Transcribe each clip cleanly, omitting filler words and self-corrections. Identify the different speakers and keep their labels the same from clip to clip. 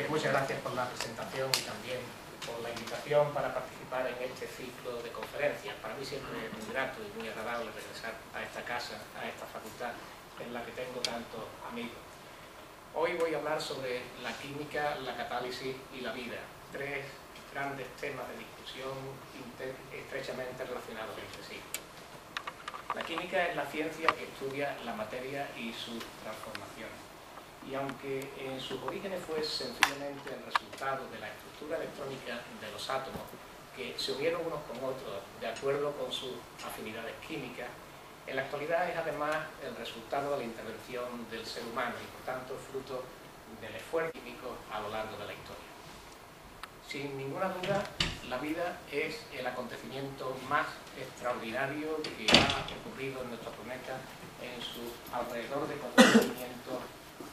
Speaker 1: Muchas gracias por la presentación y también por la invitación para participar en este ciclo de conferencias. Para mí siempre es muy grato y muy agradable regresar a esta casa, a esta facultad en la que tengo tantos amigos. Hoy voy a hablar sobre la química, la catálisis y la vida, tres grandes temas de discusión estrechamente relacionados entre sí. La química es la ciencia que estudia la materia y sus transformaciones. Y aunque en sus orígenes fue sencillamente el resultado de la estructura electrónica de los átomos que se unieron unos con otros de acuerdo con sus afinidades químicas, en la actualidad es además el resultado de la intervención del ser humano y por tanto fruto del esfuerzo químico a lo largo de la historia. Sin ninguna duda, la vida es el acontecimiento más extraordinario que ha ocurrido en nuestro planeta en sus alrededor de 4.500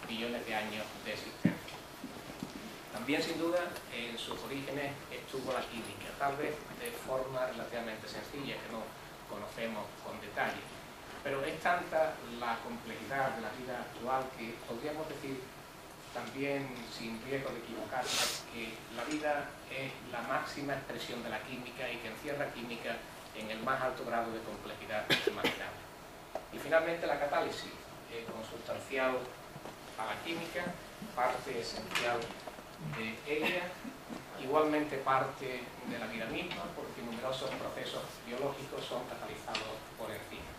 Speaker 1: billones de años de existencia. También, sin duda, en sus orígenes estuvo la química, tal vez de forma relativamente sencilla, que no conocemos con detalle. Pero es tanta la complejidad de la vida actual que podríamos decir, también sin riesgo de equivocarnos, que la vida es la máxima expresión de la química y que encierra química en el más alto grado de complejidad imaginable. Y finalmente la catálisis, consustancial a la química, parte esencial de ella, igualmente parte de la vida misma, porque numerosos procesos biológicos son catalizados por enzima.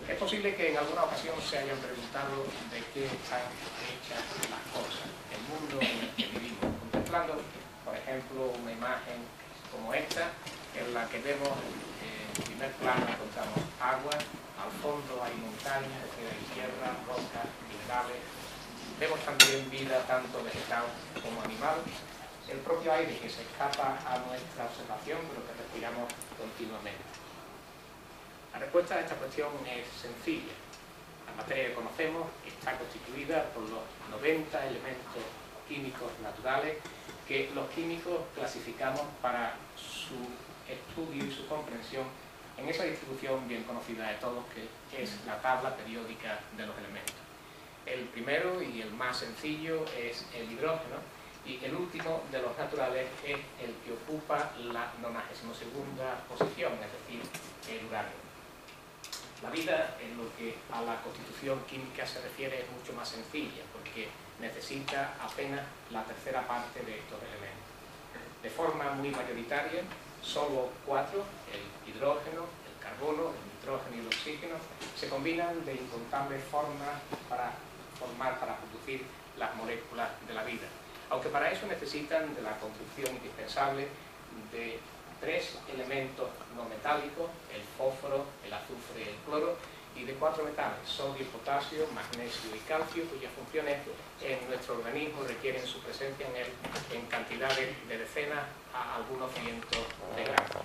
Speaker 1: Es posible que en alguna ocasión se hayan preguntado de qué están hechas las cosas, el mundo en el que vivimos, contemplando, por ejemplo, una imagen como esta, en la que vemos en primer plano encontramos agua, al fondo hay montañas, es decir, hay tierra, rocas, minerales. Vemos también vida tanto vegetal como animal, el propio aire que se escapa a nuestra observación, pero que respiramos continuamente. La respuesta a esta cuestión es sencilla. La materia que conocemos está constituida por los 90 elementos químicos naturales que los químicos clasificamos para su estudio y su comprensión en esa distribución bien conocida de todos, que es la tabla periódica de los elementos. El primero y el más sencillo es el hidrógeno, y el último de los naturales es el que ocupa la 92ª posición, es decir, el uranio. La vida, en lo que a la constitución química se refiere, es mucho más sencilla, porque necesita apenas la tercera parte de estos elementos. De forma muy mayoritaria, solo 4, el hidrógeno, el carbono, el nitrógeno y el oxígeno, se combinan de incontables formas para producir las moléculas de la vida, aunque para eso necesitan de la conjunción indispensable de 3 elementos no metálicos, el fósforo, el azufre y el cloro, y de 4 metales, sodio, potasio, magnesio y calcio, cuyas funciones en nuestro organismo requieren su presencia en él en cantidades de decenas a algunos cientos de gramos.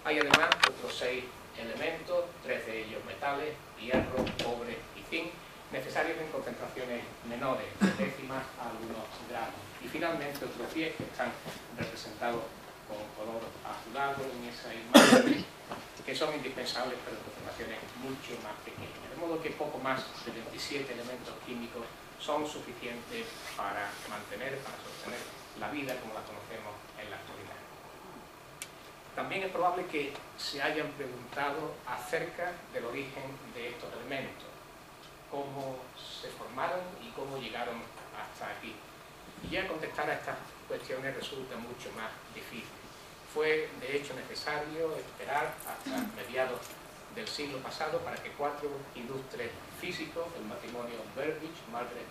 Speaker 1: Hay además otros 6 elementos, 3 de ellos metales, hierro, cobre y zinc, necesarios en concentraciones menores, de décimas a algunos gramos. Y finalmente otros 10 que están representados con color azulado en esa imagen, que son indispensables pero en concentraciones mucho más pequeñas. De modo que poco más de 27 elementos químicos son suficientes para sostener la vida como la conocemos en la actualidad. También es probable que se hayan preguntado acerca del origen de estos elementos, cómo se formaron y cómo llegaron hasta aquí. Y ya contestar a estas cuestiones resulta mucho más difícil. Fue, de hecho, necesario esperar hasta mediados del siglo pasado para que 4 ilustres físicos, el matrimonio Burbidge, Margaret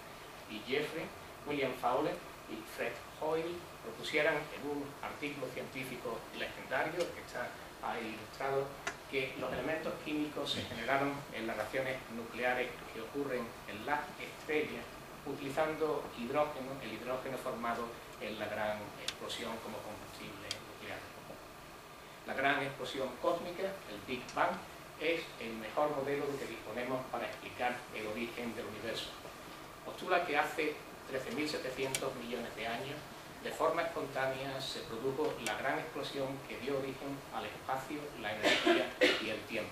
Speaker 1: y Jeffrey, William Fowler y Fred Hoyle, propusieran en un artículo científico legendario, que está ahí ilustrado, que los elementos químicos se generaron en las reacciones nucleares que ocurren en las estrellas utilizando hidrógeno, el hidrógeno formado en la gran explosión como combustible nuclear. La gran explosión cósmica, el Big Bang, es el mejor modelo de que disponemos para explicar el origen del universo. Postula que hace 13.700 millones de años, de forma espontánea, se produjo la gran explosión que dio origen al espacio, la energía y el tiempo.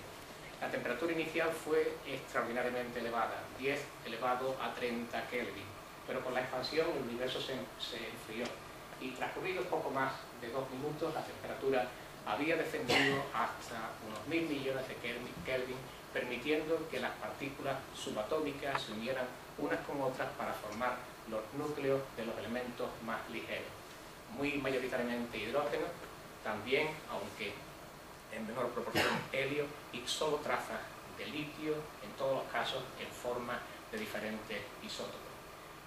Speaker 1: La temperatura inicial fue extraordinariamente elevada, 10 elevado a 30 Kelvin, pero con la expansión el universo se enfrió y transcurridos poco más de 2 minutos la temperatura había descendido hasta unos 1000 millones de Kelvin, permitiendo que las partículas subatómicas se unieran unas con otras para formar los núcleos de los elementos más ligeros, muy mayoritariamente hidrógeno, también, aunque en menor proporción, helio y solo trazas de litio, en todos los casos en forma de diferentes isótopos.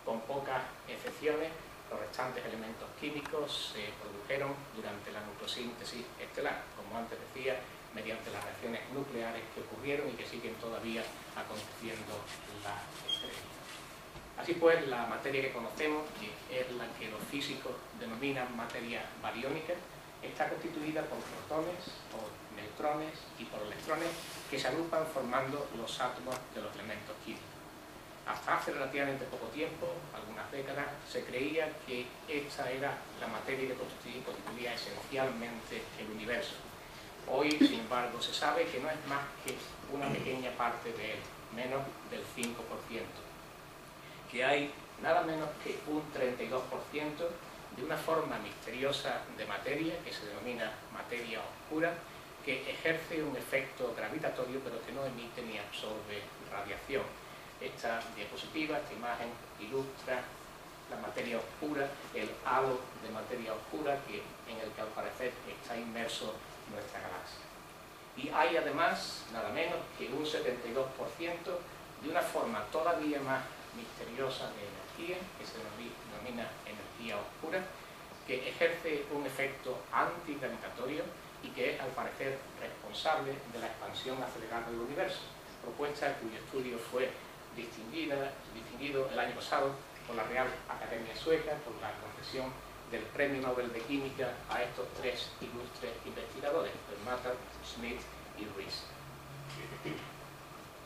Speaker 1: Con pocas excepciones, los restantes elementos químicos se produjeron durante la nucleosíntesis estelar, como antes decía, mediante las reacciones nucleares que ocurrieron y que siguen todavía aconteciendo en las estrellas. Así pues, la materia que conocemos, que es la que los físicos denominan materia bariónica, está constituida por protones, por neutrones y por electrones que se agrupan formando los átomos de los elementos químicos. Hasta hace relativamente poco tiempo, algunas décadas, se creía que esta era la materia que constituía esencialmente el universo. Hoy, sin embargo, se sabe que no es más que una pequeña parte de él, menos del 5%, que hay nada menos que un 32% de una forma misteriosa de materia que se denomina materia oscura, que ejerce un efecto gravitatorio pero que no emite ni absorbe radiación. Esta diapositiva, esta imagen, ilustra la materia oscura, el halo de materia oscura en el que al parecer está inmerso nuestra galaxia. Y hay además nada menos que un 72% de una forma todavía más misteriosa de energía, que se denomina energía oscura, que ejerce un efecto antigravitatorio y que es al parecer responsable de la expansión acelerada del universo, propuesta cuyo estudio fue distinguido el año pasado por la Real Academia Sueca por la concesión del Premio Nobel de Química a estos tres ilustres investigadores, Matter, Smith y Rees.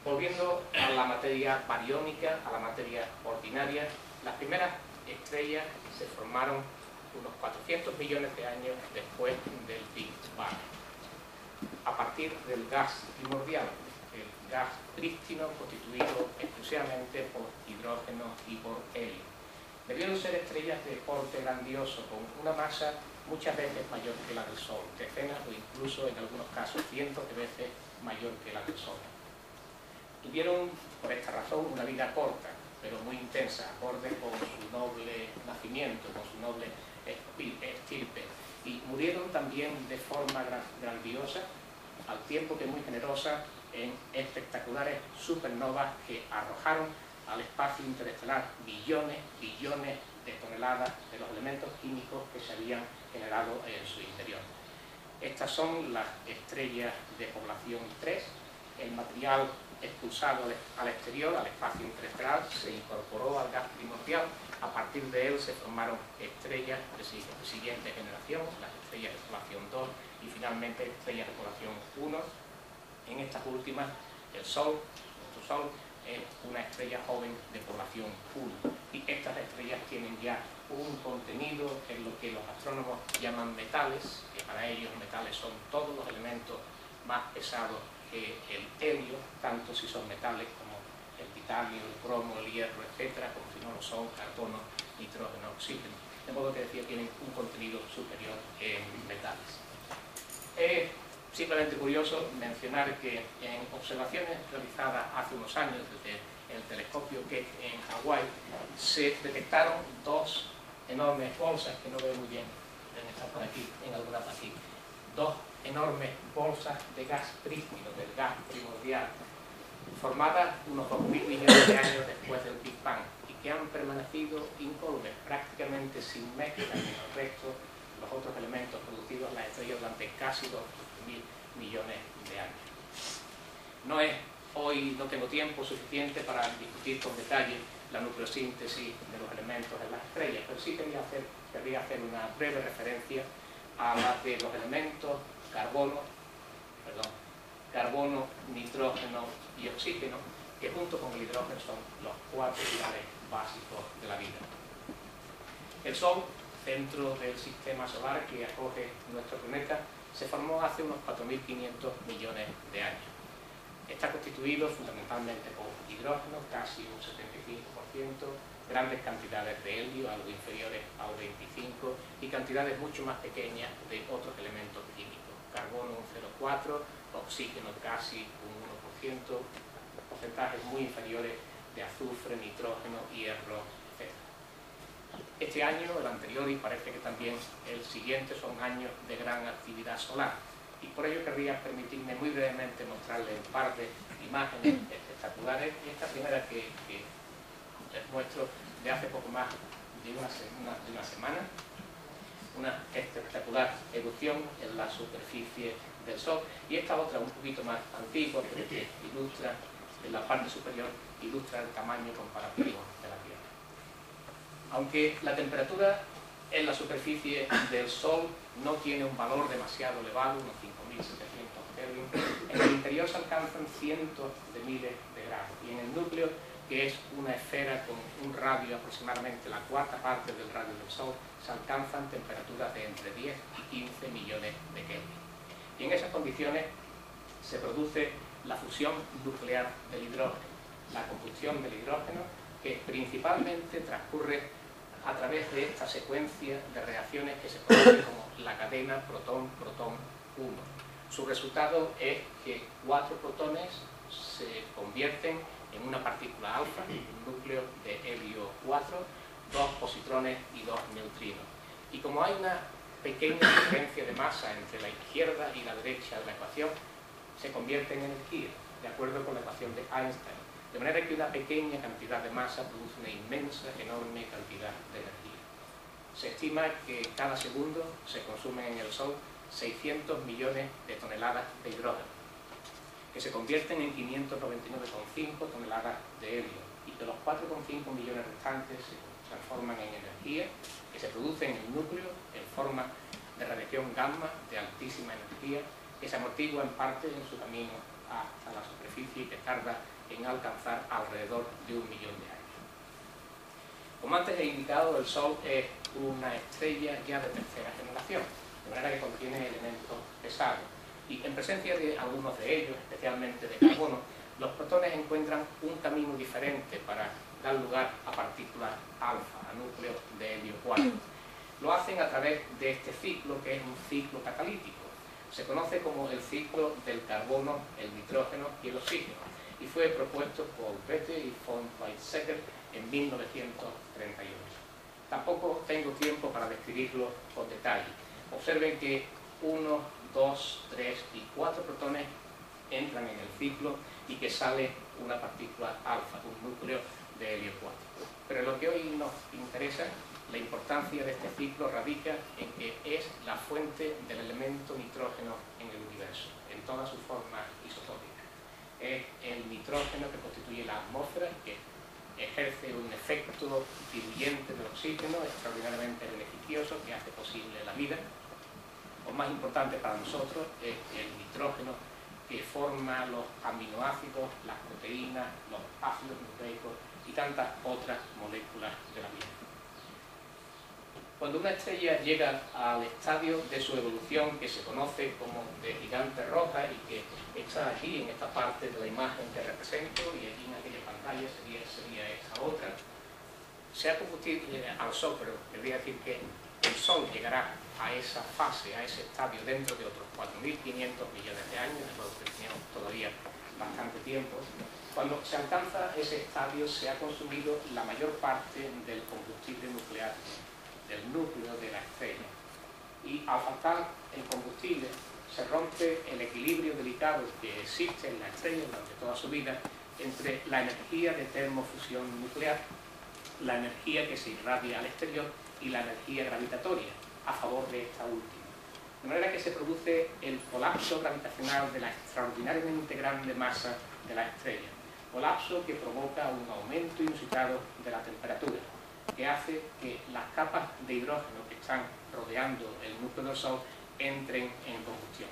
Speaker 1: Volviendo a la materia bariónica, a la materia ordinaria, las primeras estrellas se formaron unos 400 millones de años después del Big Bang, a partir del gas primordial, el gas prístino constituido exclusivamente por hidrógeno y por helio. Debieron ser estrellas de porte grandioso, con una masa muchas veces mayor que la del Sol, decenas o incluso en algunos casos cientos de veces mayor que la del Sol. Tuvieron, por esta razón, una vida corta, pero muy intensa, acorde con su noble nacimiento, con su noble estirpe, y murieron también de forma grandiosa, al tiempo que muy generosa, en espectaculares supernovas que arrojaron al espacio interestelar billones de toneladas de los elementos químicos que se habían generado en su interior. Estas son las estrellas de población 3. El material expulsado al exterior, al espacio interestelar, se incorporó al gas primordial. A partir de él se formaron estrellas de siguiente generación, las estrellas de población 2 y finalmente estrellas de población 1. En estas últimas, el Sol, nuestro Sol, es una estrella joven de población 1. Y estas estrellas tienen ya un contenido en lo que los astrónomos llaman metales, que para ellos metales son todos los elementos más pesados que el helio, tanto si son metales como el titanio, el cromo, el hierro, etcétera, como si no lo son, carbono, nitrógeno, oxígeno. De modo que decía, tienen un contenido superior en metales. Es simplemente curioso mencionar que en observaciones realizadas hace unos años desde el telescopio Keck en Hawái, se detectaron dos enormes bolsas, que no veo muy bien, deben estar por aquí, en alguna parte aquí, dos enormes bolsas de gas prístino, del gas primordial, formadas unos 2000 millones de años después del Big Bang y que han permanecido incólumes, prácticamente sin mezcla con el resto, los otros elementos producidos en las estrellas durante casi 2.000 millones de años. Hoy no tengo tiempo suficiente para discutir con detalle la nucleosíntesis de los elementos en las estrellas, pero sí querría hacer una breve referencia a la de los elementos carbono, nitrógeno y oxígeno, que junto con el hidrógeno son los 4 pilares básicos de la vida. El Sol, centro del sistema solar que acoge nuestro planeta, se formó hace unos 4.500 millones de años. Está constituido fundamentalmente por hidrógeno, casi un 75%, grandes cantidades de helio, algo inferiores a O25, y cantidades mucho más pequeñas de otros elementos químicos, carbono un 0,4, oxígeno casi un 1%, porcentajes muy inferiores de azufre, nitrógeno, hierro, etc. Este año, el anterior y parece que también el siguiente son años de gran actividad solar, y por ello querría permitirme muy brevemente mostrarles un par de imágenes espectaculares. Esta primera que les muestro de hace poco más de una semana, una espectacular erupción en la superficie del Sol, y esta otra un poquito más antigua, pero que ilustra, en la parte superior, ilustra el tamaño comparativo de la Tierra. Aunque la temperatura en la superficie del Sol no tiene un valor demasiado elevado, unos 5.700 Kelvin, en el interior se alcanzan cientos de miles de grados, y en el núcleo, que es una esfera con un radio aproximadamente la cuarta parte del radio del Sol, se alcanzan temperaturas de entre 10 y 15 millones de Kelvin. Y en esas condiciones se produce la fusión nuclear del hidrógeno, la combustión del hidrógeno, que principalmente transcurre a través de esta secuencia de reacciones que se conoce como la cadena protón-protón-1. Su resultado es que 4 protones se convierten en una partícula alfa, un núcleo de helio 4, 2 positrones y 2 neutrinos. Y como hay una pequeña diferencia de masa entre la izquierda y la derecha de la ecuación, se convierte en energía, de acuerdo con la ecuación de Einstein. De manera que una pequeña cantidad de masa produce una inmensa, enorme cantidad de energía. Se estima que cada segundo se consumen en el Sol 600 millones de toneladas de hidrógeno, que se convierten en 599,5 toneladas de helio, y que los 4,5 millones restantes se transforman en energía, que se produce en el núcleo en forma de radiación gamma de altísima energía, que se amortigua en parte en su camino hasta la superficie y que tarda en alcanzar alrededor de 1 millón de años. Como antes he indicado, el Sol es una estrella ya de tercera generación, de manera que contiene elementos pesados, y en presencia de algunos de ellos, especialmente de carbono, los protones encuentran un camino diferente para dar lugar a partículas alfa, a núcleos de helio 4. Lo hacen a través de este ciclo, que es un ciclo catalítico. Se conoce como el ciclo del carbono, el nitrógeno y el oxígeno, y fue propuesto por Bethe y von Weizsäcker en 1938. Tampoco tengo tiempo para describirlo con detalle. Observen que 1, 2, 3 y 4 protones entran en el ciclo y que sale una partícula alfa, un núcleo de helio 4. Pero lo que hoy nos interesa, la importancia de este ciclo radica en que es la fuente del elemento nitrógeno en el universo, en todas sus formas isotópicas. Es el nitrógeno que constituye la atmósfera, que ejerce un efecto diluyente del oxígeno extraordinariamente beneficioso que hace posible la vida. Lo más importante para nosotros es el nitrógeno que forma los aminoácidos, las proteínas, los ácidos nucleicos y tantas otras moléculas de la vida. Cuando una estrella llega al estadio de su evolución, que se conoce como de gigante roja y que está aquí en esta parte de la imagen que represento, y aquí en aquella pantalla sería esta otra, se ha convertido al Sol, pero querría decir que el Sol llegará a esa fase, a ese estadio, dentro de otros 4.500 millones de años, de modo que tenemos todavía bastante tiempo. Cuando se alcanza ese estadio, se ha consumido la mayor parte del combustible nuclear del núcleo de la estrella, y al faltar el combustible se rompe el equilibrio delicado que existe en la estrella durante toda su vida entre la energía de termofusión nuclear, la energía que se irradia al exterior y la energía gravitatoria a favor de esta última. De manera que se produce el colapso gravitacional de la extraordinariamente grande masa de la estrella, colapso que provoca un aumento inusitado de la temperatura, que hace que las capas de hidrógeno que están rodeando el núcleo del Sol entren en combustión.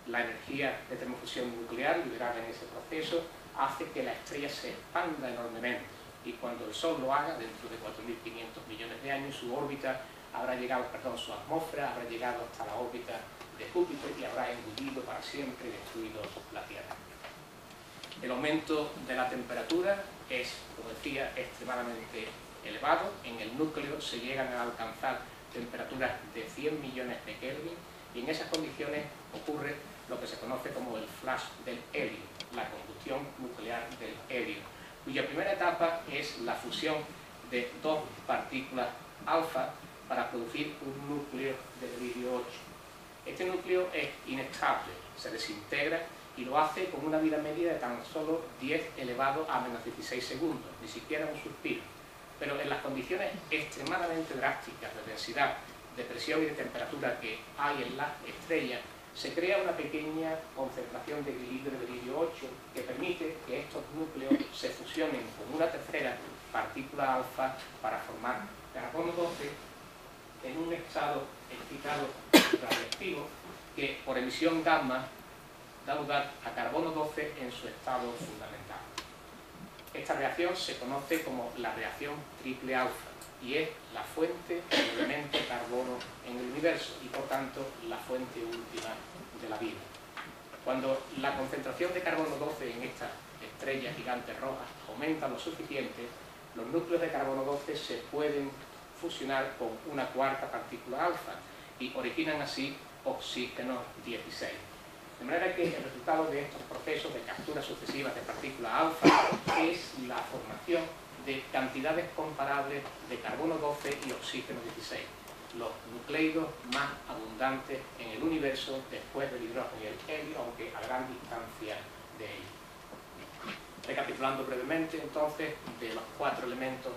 Speaker 1: La energía de termofusión nuclear liberada en ese proceso hace que la estrella se expanda enormemente, y cuando el Sol lo haga, dentro de 4.500 millones de años, su órbita habrá llegado, su atmósfera habrá llegado hasta la órbita de Júpiter y habrá engullido para siempre y destruido la Tierra. El aumento de la temperatura es, como decía, extremadamente elevados. En el núcleo se llegan a alcanzar temperaturas de 100 millones de Kelvin y en esas condiciones ocurre lo que se conoce como el flash del helio, la combustión nuclear del helio, cuya primera etapa es la fusión de dos partículas alfa para producir un núcleo de brillo 8. Este núcleo es inestable, se desintegra y lo hace con una vida media de tan solo 10 elevado a menos 16 segundos, ni siquiera un suspiro. Pero en las condiciones extremadamente drásticas de densidad, de presión y de temperatura que hay en las estrellas, se crea una pequeña concentración de equilibrio de brillo 8 que permite que estos núcleos se fusionen con una tercera partícula alfa para formar carbono 12 en un estado excitado radiactivo que por emisión gamma da lugar a carbono 12 en su estado fundamental. Esta reacción se conoce como la reacción triple alfa y es la fuente del elemento carbono en el universo y por tanto la fuente última de la vida. Cuando la concentración de carbono 12 en estas estrellas gigantes rojas aumenta lo suficiente, los núcleos de carbono 12 se pueden fusionar con una cuarta partícula alfa y originan así oxígeno 16. De manera que el resultado de estos procesos de captura sucesivas de partículas alfa es la formación de cantidades comparables de carbono 12 y oxígeno 16, los nucleidos más abundantes en el universo después del hidrógeno y el helio, aunque a gran distancia de ellos. Recapitulando brevemente, entonces, de los 4 elementos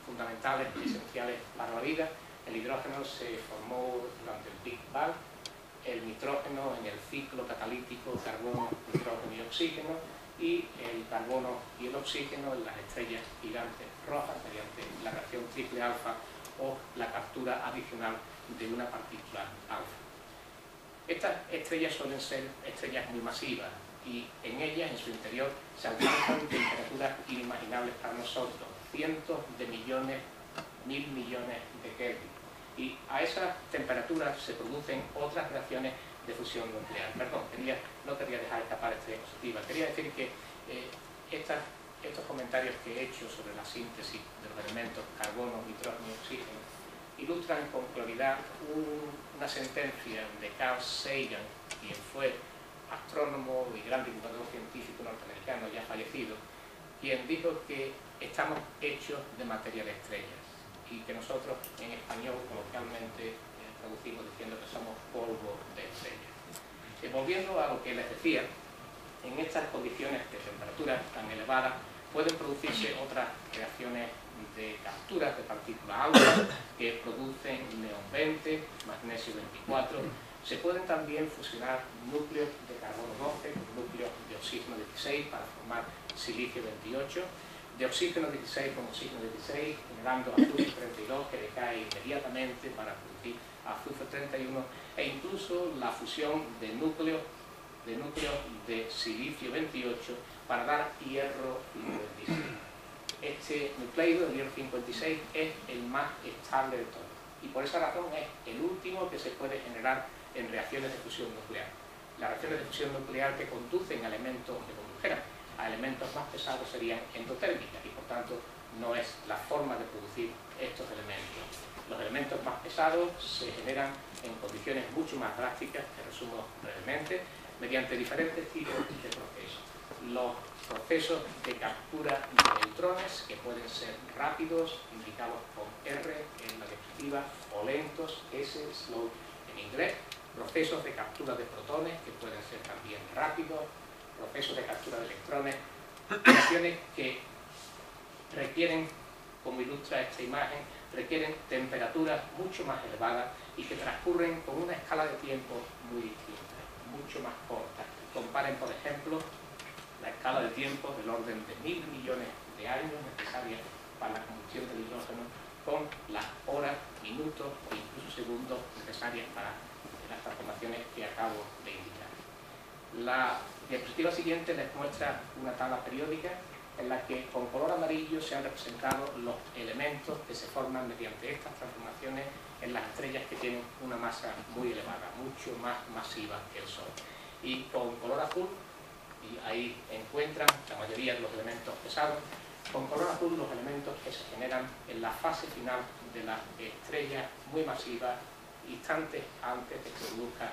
Speaker 1: fundamentales y esenciales para la vida, el hidrógeno se formó durante el Big Bang, el nitrógeno en el ciclo catalítico carbono, nitrógeno y oxígeno, y el carbono y el oxígeno en las estrellas gigantes rojas mediante la reacción triple alfa o la captura adicional de una partícula alfa. Estas estrellas suelen ser estrellas muy masivas y en ellas, en su interior, se alcanzan temperaturas inimaginables para nosotros, cientos de millones, 1000 millones de Kelvin. Y a esas temperaturas se producen otras reacciones de fusión nuclear. Perdón, no quería dejar escapar esta diapositiva. Quería decir que estos comentarios que he hecho sobre la síntesis de los elementos carbono, nitrógeno y oxígeno ilustran con claridad una sentencia de Carl Sagan, quien fue astrónomo y gran divulgador científico norteamericano ya fallecido, quien dijo que estamos hechos de materia de estrellas y que nosotros en español coloquialmente traducimos diciendo que somos polvo de estrellas. Volviendo a lo que les decía, en estas condiciones de temperatura tan elevadas pueden producirse otras reacciones de capturas de partículas alfa que producen neón 20, magnesio 24. Se pueden también fusionar núcleos de carbono 12 con núcleos de oxígeno 16 para formar silicio 28, de oxígeno 16 con oxígeno 16, generando azufre 32 que decae inmediatamente para producir azufre 31, e incluso la fusión de núcleos de silicio 28 para dar hierro 56. Este nucleido, el hierro 56, es el más estable de todos y por esa razón es el último que se puede generar en reacciones de fusión nuclear. Las reacciones de fusión nuclear que conducen a elementos que condujeran a elementos más pesados serían endotérmicas y por tanto no es la forma de producir estos elementos. Los elementos más pesados se generan en condiciones mucho más drásticas, que resumo brevemente, mediante diferentes tipos de procesos. Los procesos de captura de neutrones, que pueden ser rápidos, indicados con R en la diapositiva, o lentos, S, slow en inglés. Procesos de captura de protones, que pueden ser también rápidos. Procesos de captura de electrones. Reacciones que requieren, como ilustra esta imagen, requieren temperaturas mucho más elevadas y que transcurren con una escala de tiempo muy distinta, mucho más corta. Comparen, por ejemplo, la escala de tiempo del orden de 1000 millones de años necesarias para la combustión del hidrógeno con las horas, minutos o incluso segundos necesarias para las transformaciones que acabo de indicar. La diapositiva siguiente les muestra una tabla periódica en la que con color amarillo se han representado los elementos que se forman mediante estas transformaciones en las estrellas que tienen una masa muy elevada, mucho más masiva que el Sol. Y con color azul, y ahí encuentran la mayoría de los elementos pesados, con color azul los elementos que se generan en la fase final de la estrella muy masiva, instantes antes de que se produzca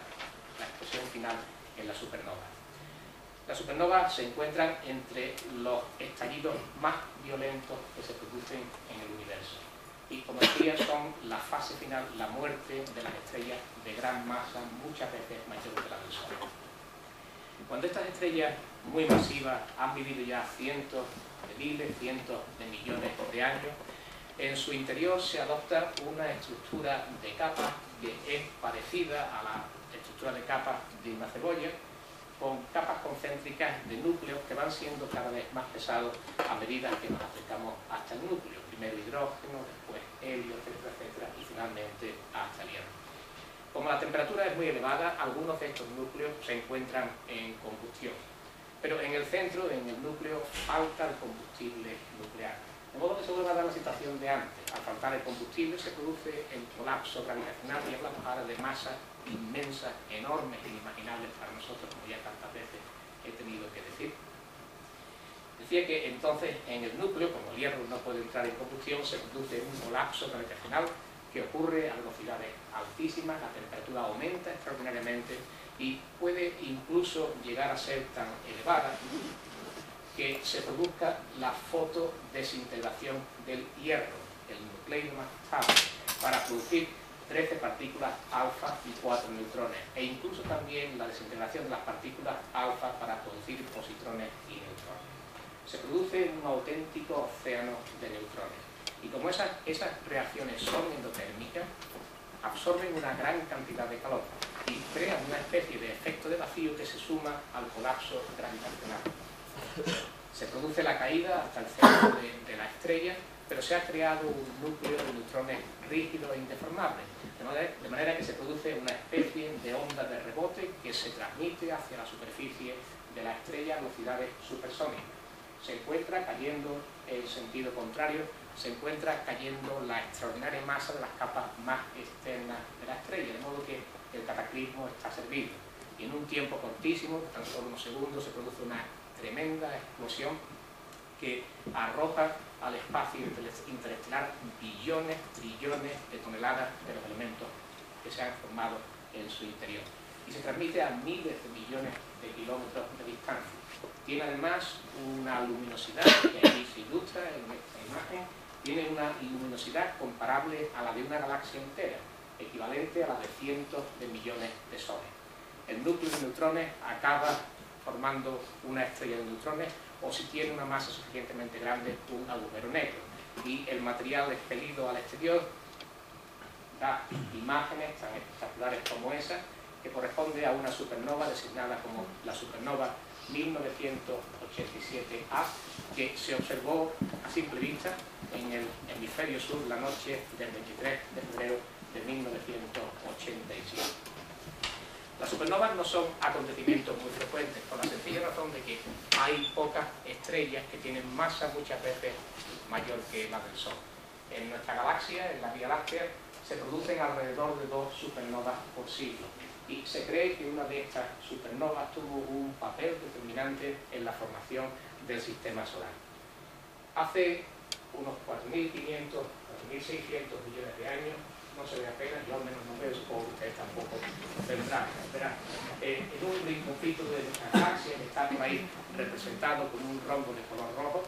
Speaker 1: la explosión final en la supernova. Las supernovas se encuentran entre los estallidos más violentos que se producen en el universo. Y como decía, son la fase final, la muerte de las estrellas de gran masa, muchas veces mayor que la del Sol. Cuando estas estrellas muy masivas han vivido ya cientos de miles, cientos de millones de años, en su interior se adopta una estructura de capas que es parecida a la estructura de capas de una cebolla, con capas concéntricas de núcleos que van siendo cada vez más pesados a medida que nos acercamos hasta el núcleo. Primero hidrógeno, después helio, etcétera, etcétera, y finalmente hasta el hierro. Como la temperatura es muy elevada, algunos de estos núcleos se encuentran en combustión. Pero en el centro, en el núcleo, falta el combustible nuclear. De modo que se vuelve a dar la situación de antes. Al faltar el combustible se produce el colapso gravitacional y hablamos ahora de masas inmensas, enormes, inimaginables para nosotros, como ya tantas veces he tenido que decir. Decía que entonces en el núcleo, como el hierro no puede entrar en combustión, se produce un colapso gravitacional que ocurre a velocidades altísimas, la temperatura aumenta extraordinariamente y puede incluso llegar a ser tan elevada que se produzca la fotodesintegración del hierro, el nucleido más estable, para producir 13 partículas alfa y 4 neutrones, e incluso también la desintegración de las partículas alfa para producir positrones y neutrones. Se produce un auténtico océano de neutrones. Y como esas reacciones son endotérmicas, absorben una gran cantidad de calor y crean una especie de efecto de vacío que se suma al colapso gravitacional. Se produce la caída hasta el centro de la estrella, pero se ha creado un núcleo de neutrones rígido e indeformable, de manera que se produce una especie de onda de rebote que se transmite hacia la superficie de la estrella a velocidades supersónicas. Se encuentra cayendo en sentido contrario, se encuentra cayendo la extraordinaria masa de las capas más externas de la estrella, de modo que el cataclismo está servido. Y en un tiempo cortísimo, tan solo unos segundos, se produce una tremenda explosión que arroja al espacio interestelar billones, trillones de toneladas de los elementos que se han formado en su interior. Y se transmite a miles de millones de kilómetros de distancia. Tiene además una luminosidad, que aquí se ilustra en esta imagen, tiene una luminosidad comparable a la de una galaxia entera, equivalente a la de cientos de millones de soles. El núcleo de neutrones acaba formando una estrella de neutrones, o si tiene una masa suficientemente grande, un agujero negro. Y el material expelido al exterior da imágenes tan espectaculares como esa, que corresponde a una supernova designada como la supernova 1987A, que se observó a simple vista en el hemisferio sur la noche del 23 de febrero de 1987. Las supernovas no son acontecimientos muy frecuentes, por la sencilla razón de que hay pocas estrellas que tienen masa muchas veces mayor que la del Sol. En nuestra galaxia, en la Vía Láctea, se producen alrededor de 2 supernovas por siglo. Y se cree que una de estas supernovas tuvo un papel determinante en la formación del sistema solar. Hace unos 4.500, 4.600 millones de años, no se ve apenas, yo al menos no veo, supongo que ustedes tampoco vendrán. En un rinconcito de nuestra galaxia que está por ahí representado con un rombo de color rojo,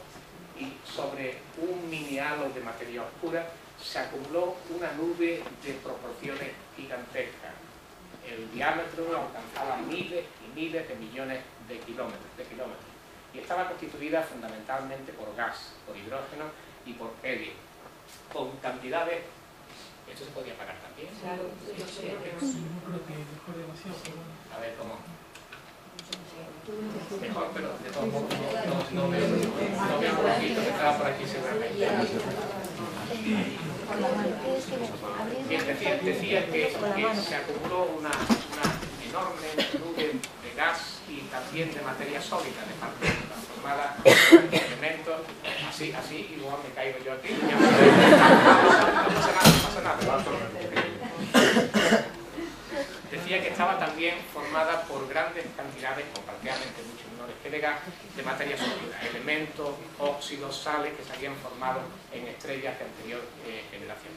Speaker 1: y sobre un mini halo de materia oscura se acumuló una nube de proporciones gigantescas. El diámetro alcanzaba miles y miles de millones de kilómetros, y estaba constituida fundamentalmente por gas, por hidrógeno y por helio, con cantidades. ¿Esto se podía pagar también?
Speaker 2: Claro, yo sé.
Speaker 3: No creo que mejor demasiado, pero bueno.
Speaker 1: A ver, ¿cómo? Mejor, pero de todos modos no veo por aquí, que estaba por aquí seguramente. Bien, decía que se acumuló una enorme nube de gas y también de materia sólida, de partículas formada por elementos, así, y luego me caigo yo aquí. No pasa nada. Decía que estaba también formada por grandes cantidades, o prácticamente mucho menores que de gas, de materia sólida, elementos, óxidos, sales que se habían formado en estrellas de anterior generación.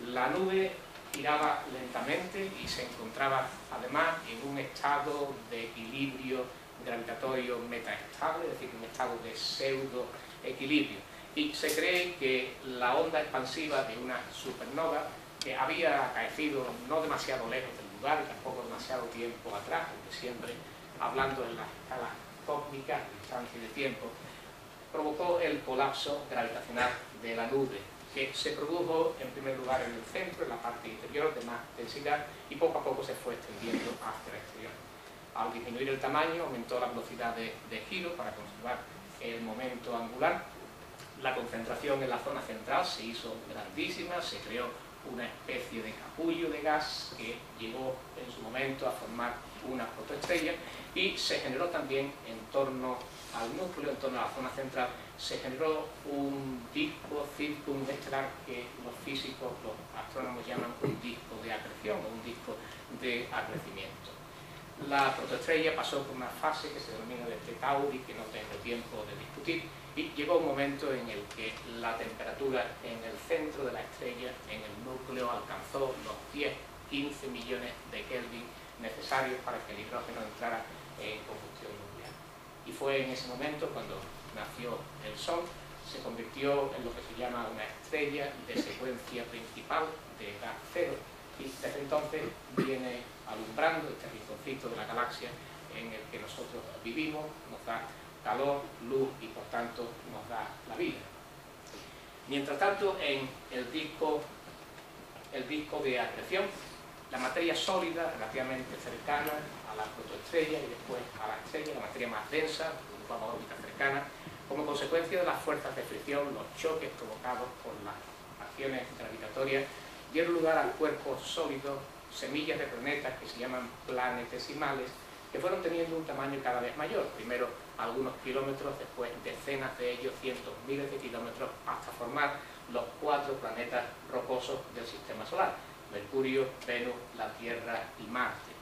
Speaker 1: La nube giraba lentamente y se encontraba además en un estado de equilibrio gravitatorio metaestable, es decir, un estado de pseudo equilibrio. Y se cree que la onda expansiva de una supernova, que había acaecido no demasiado lejos del lugar y tampoco demasiado tiempo atrás, porque siempre hablando en las escalas cósmicas, distancia y de tiempo, provocó el colapso gravitacional de la nube, que se produjo en primer lugar en el centro, en la parte interior de más densidad, y poco a poco se fue extendiendo hacia el exterior. Al disminuir el tamaño, aumentó la velocidad de giro para conservar el momento angular. La concentración en la zona central se hizo grandísima, se creó una especie de capullo de gas que llegó en su momento a formar una protoestrella, y se generó también en torno al núcleo, en torno a la zona central, se generó un disco circunestelar que los físicos, los astrónomos llaman un disco de acreción o un disco de acrecimiento. La protoestrella pasó por una fase que se denomina de T Tauri, que no tengo tiempo de discutir, y llegó un momento en el que la temperatura en el centro de la estrella, en el núcleo, alcanzó los 10-15 millones de Kelvin necesarios para que el hidrógeno entrara en combustión nuclear. Y fue en ese momento cuando nació el Sol, se convirtió en lo que se llama una estrella de secuencia principal de gas cero, y desde entonces viene alumbrando este rinconcito de la galaxia en el que nosotros vivimos, nos da calor, luz y por tanto nos da la vida. Mientras tanto, en el disco de acreción, la materia sólida relativamente cercana a la protoestrella y después a la estrella, la materia más densa, a una órbita cercana, como consecuencia de las fuerzas de fricción, los choques provocados por las acciones gravitatorias, dieron lugar a cuerpos sólidos, semillas de planetas que se llaman planetesimales, que fueron teniendo un tamaño cada vez mayor, primero algunos kilómetros, después decenas de ellos, cientos, miles de kilómetros, hasta formar los 4 planetas rocosos del Sistema Solar: Mercurio, Venus, la Tierra y Marte.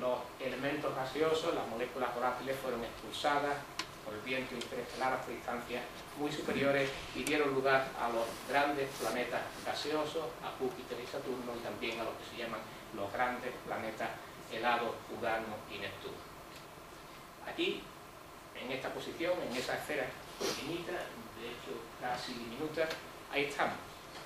Speaker 1: Los elementos gaseosos, las moléculas volátiles, fueron expulsadas por el viento interestelar hasta distancias muy superiores y dieron lugar a los grandes planetas gaseosos, a Júpiter y Saturno, y también a lo que se llaman los grandes planetas helados, Urano y Neptuno. Aquí, en esta posición, en esa esfera pequeñita, de hecho casi diminuta, ahí estamos.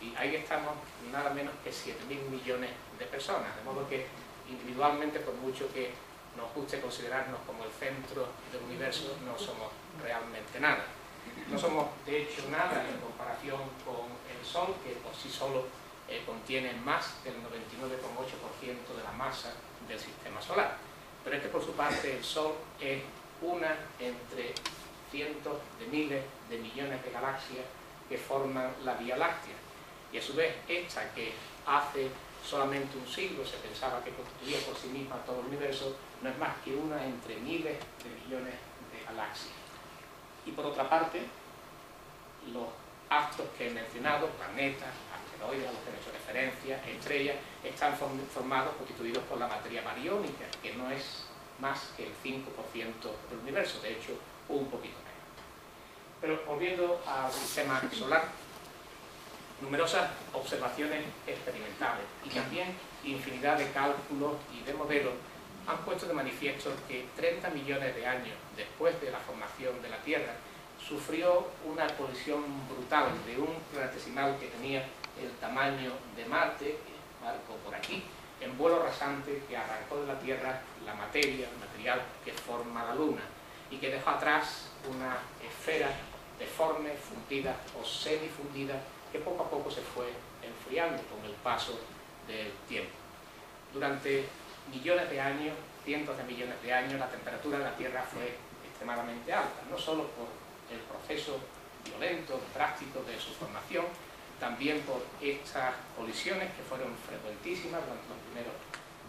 Speaker 1: Y ahí estamos nada menos que 7.000 millones de personas, de modo que individualmente, por mucho que nos guste considerarnos como el centro del universo, no somos realmente nada. No somos de hecho nada en comparación con el Sol, que por sí solo contiene más del 99,8% de la masa del Sistema Solar. Pero es que por su parte el Sol es una entre cientos de miles de millones de galaxias que forman la Vía Láctea. Y a su vez esta, que hace solamente un siglo se pensaba que constituía por sí misma todo el universo, no es más que una entre miles de millones de galaxias. Y por otra parte, los astros que he mencionado, planetas, asteroides a los que he hecho referencia, estrellas, están formados, constituidos por la materia bariónica, que no es más que el 5% del universo, de hecho, un poquito menos. Pero volviendo al sistema solar, numerosas observaciones experimentales y también infinidad de cálculos y de modelos han puesto de manifiesto que 30 millones de años después de la formación de la Tierra sufrió una colisión brutal de un planetesimal que tenía el tamaño de Marte, que marco por aquí, en vuelo rasante, que arrancó de la Tierra la materia, el material que forma la Luna, y que dejó atrás una esfera deforme, fundida o semifundida, que poco a poco se fue enfriando con el paso del tiempo. Durante millones de años, cientos de millones de años, la temperatura de la Tierra fue extremadamente alta, no solo por el proceso violento, drástico de su formación, también por estas colisiones que fueron frecuentísimas durante los primeros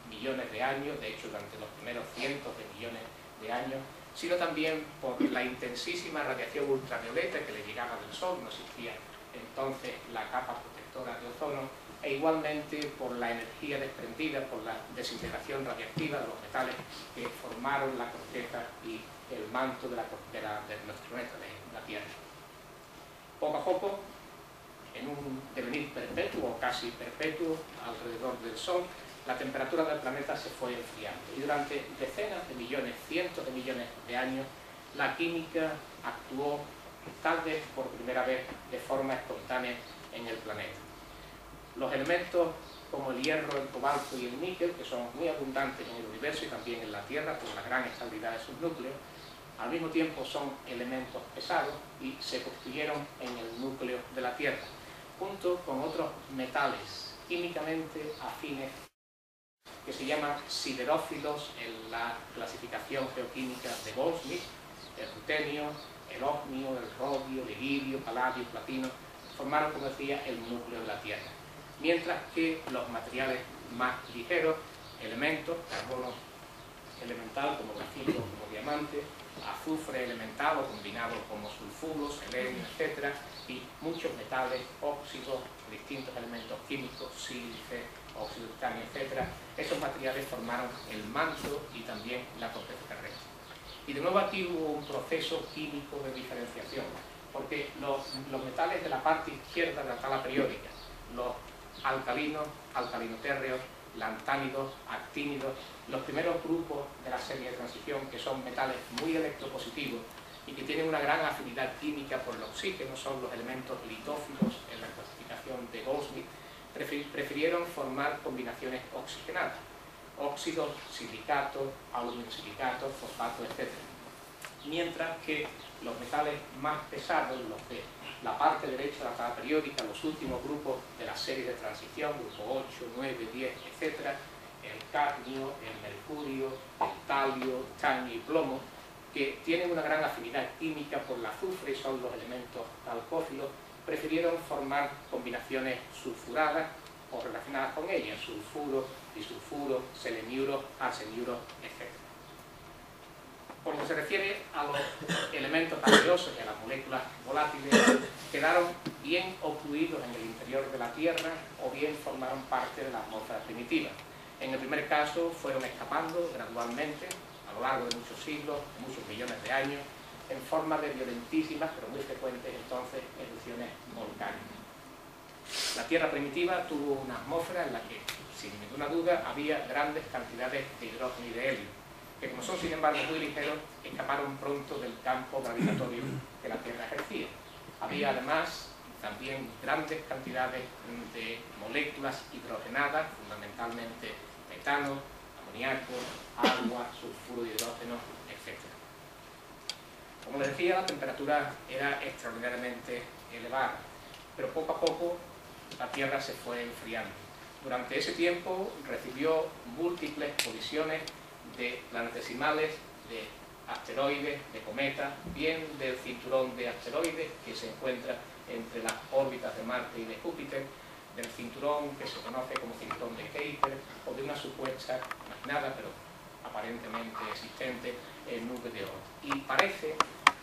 Speaker 1: millones de años, de hecho durante los primeros cientos de millones de años, sino también por la intensísima radiación ultravioleta que le llegaba del Sol. No existía entonces la capa protectora de ozono, e e igualmente por la energía desprendida, por la desintegración radiactiva de los metales que formaron la corteza y el manto de nuestro planeta, de la Tierra. Poco a poco, en un devenir perpetuo o casi perpetuo alrededor del Sol, la temperatura del planeta se fue enfriando y durante decenas de millones, cientos de millones de años, la química actuó tal vez por primera vez de forma espontánea en el planeta. Los elementos como el hierro, el cobalto y el níquel, que son muy abundantes en el universo y también en la Tierra por la gran estabilidad de sus núcleos, al mismo tiempo son elementos pesados y se construyeron en el núcleo de la Tierra, junto con otros metales químicamente afines que se llaman siderófilos en la clasificación geoquímica de Goldsmith: el rutenio, el osmio, el rodio, el iridio, paladio, platino, formaron, como decía, el núcleo de la Tierra. Mientras que los materiales más ligeros, elementos, carbono elemental como grafito, como diamante, azufre elemental o combinado como sulfuros, selenio, etc., y muchos metales, óxidos, distintos elementos químicos, sílice, óxido de titanio, etc., esos materiales formaron el manto y también la corteza terrestre. Y de nuevo aquí hubo un proceso químico de diferenciación, porque los metales de la parte izquierda de la tabla periódica, los alcalinos, alcalinotérreos, lantánidos, actínidos, los primeros grupos de la serie de transición, que son metales muy electropositivos y que tienen una gran afinidad química por el oxígeno, son los elementos litófilos en la clasificación de Goldsmith, prefirieron formar combinaciones oxigenadas, óxidos, silicatos, aluminosilicatos, fosfatos, etc. Mientras que los metales más pesados, los de la parte derecha de la tabla periódica, los últimos grupos de la serie de transición, grupo 8, 9, 10, etc., el cadmio, el mercurio, el talio, titanio y plomo, que tienen una gran afinidad química por el azufre y son los elementos talcófilos, prefirieron formar combinaciones sulfuradas o relacionadas con ellas, sulfuro, disulfuro, seleniuro, arseniuro, etc. Por lo que se refiere a los elementos gaseosos y a las moléculas volátiles, quedaron bien ocluidos en el interior de la Tierra o bien formaron parte de la atmósfera primitiva. En el primer caso fueron escapando gradualmente a lo largo de muchos siglos, muchos millones de años, en forma de violentísimas, pero muy frecuentes entonces, erupciones volcánicas. La Tierra primitiva tuvo una atmósfera en la que, sin ninguna duda, había grandes cantidades de hidrógeno y de helio, que como son sin embargo muy ligeros, escaparon pronto del campo gravitatorio que la Tierra ejercía. Había además también grandes cantidades de moléculas hidrogenadas, fundamentalmente metano, amoníaco, agua, sulfuro de hidrógeno, etc. Como les decía, la temperatura era extraordinariamente elevada, pero poco a poco la Tierra se fue enfriando. Durante ese tiempo recibió múltiples colisiones de planetesimales, de asteroides, de cometas, bien del cinturón de asteroides que se encuentra entre las órbitas de Marte y de Júpiter, del cinturón que se conoce como cinturón de Kuiper, o de una supuesta, imaginada pero aparentemente existente, nube de oro. Y parece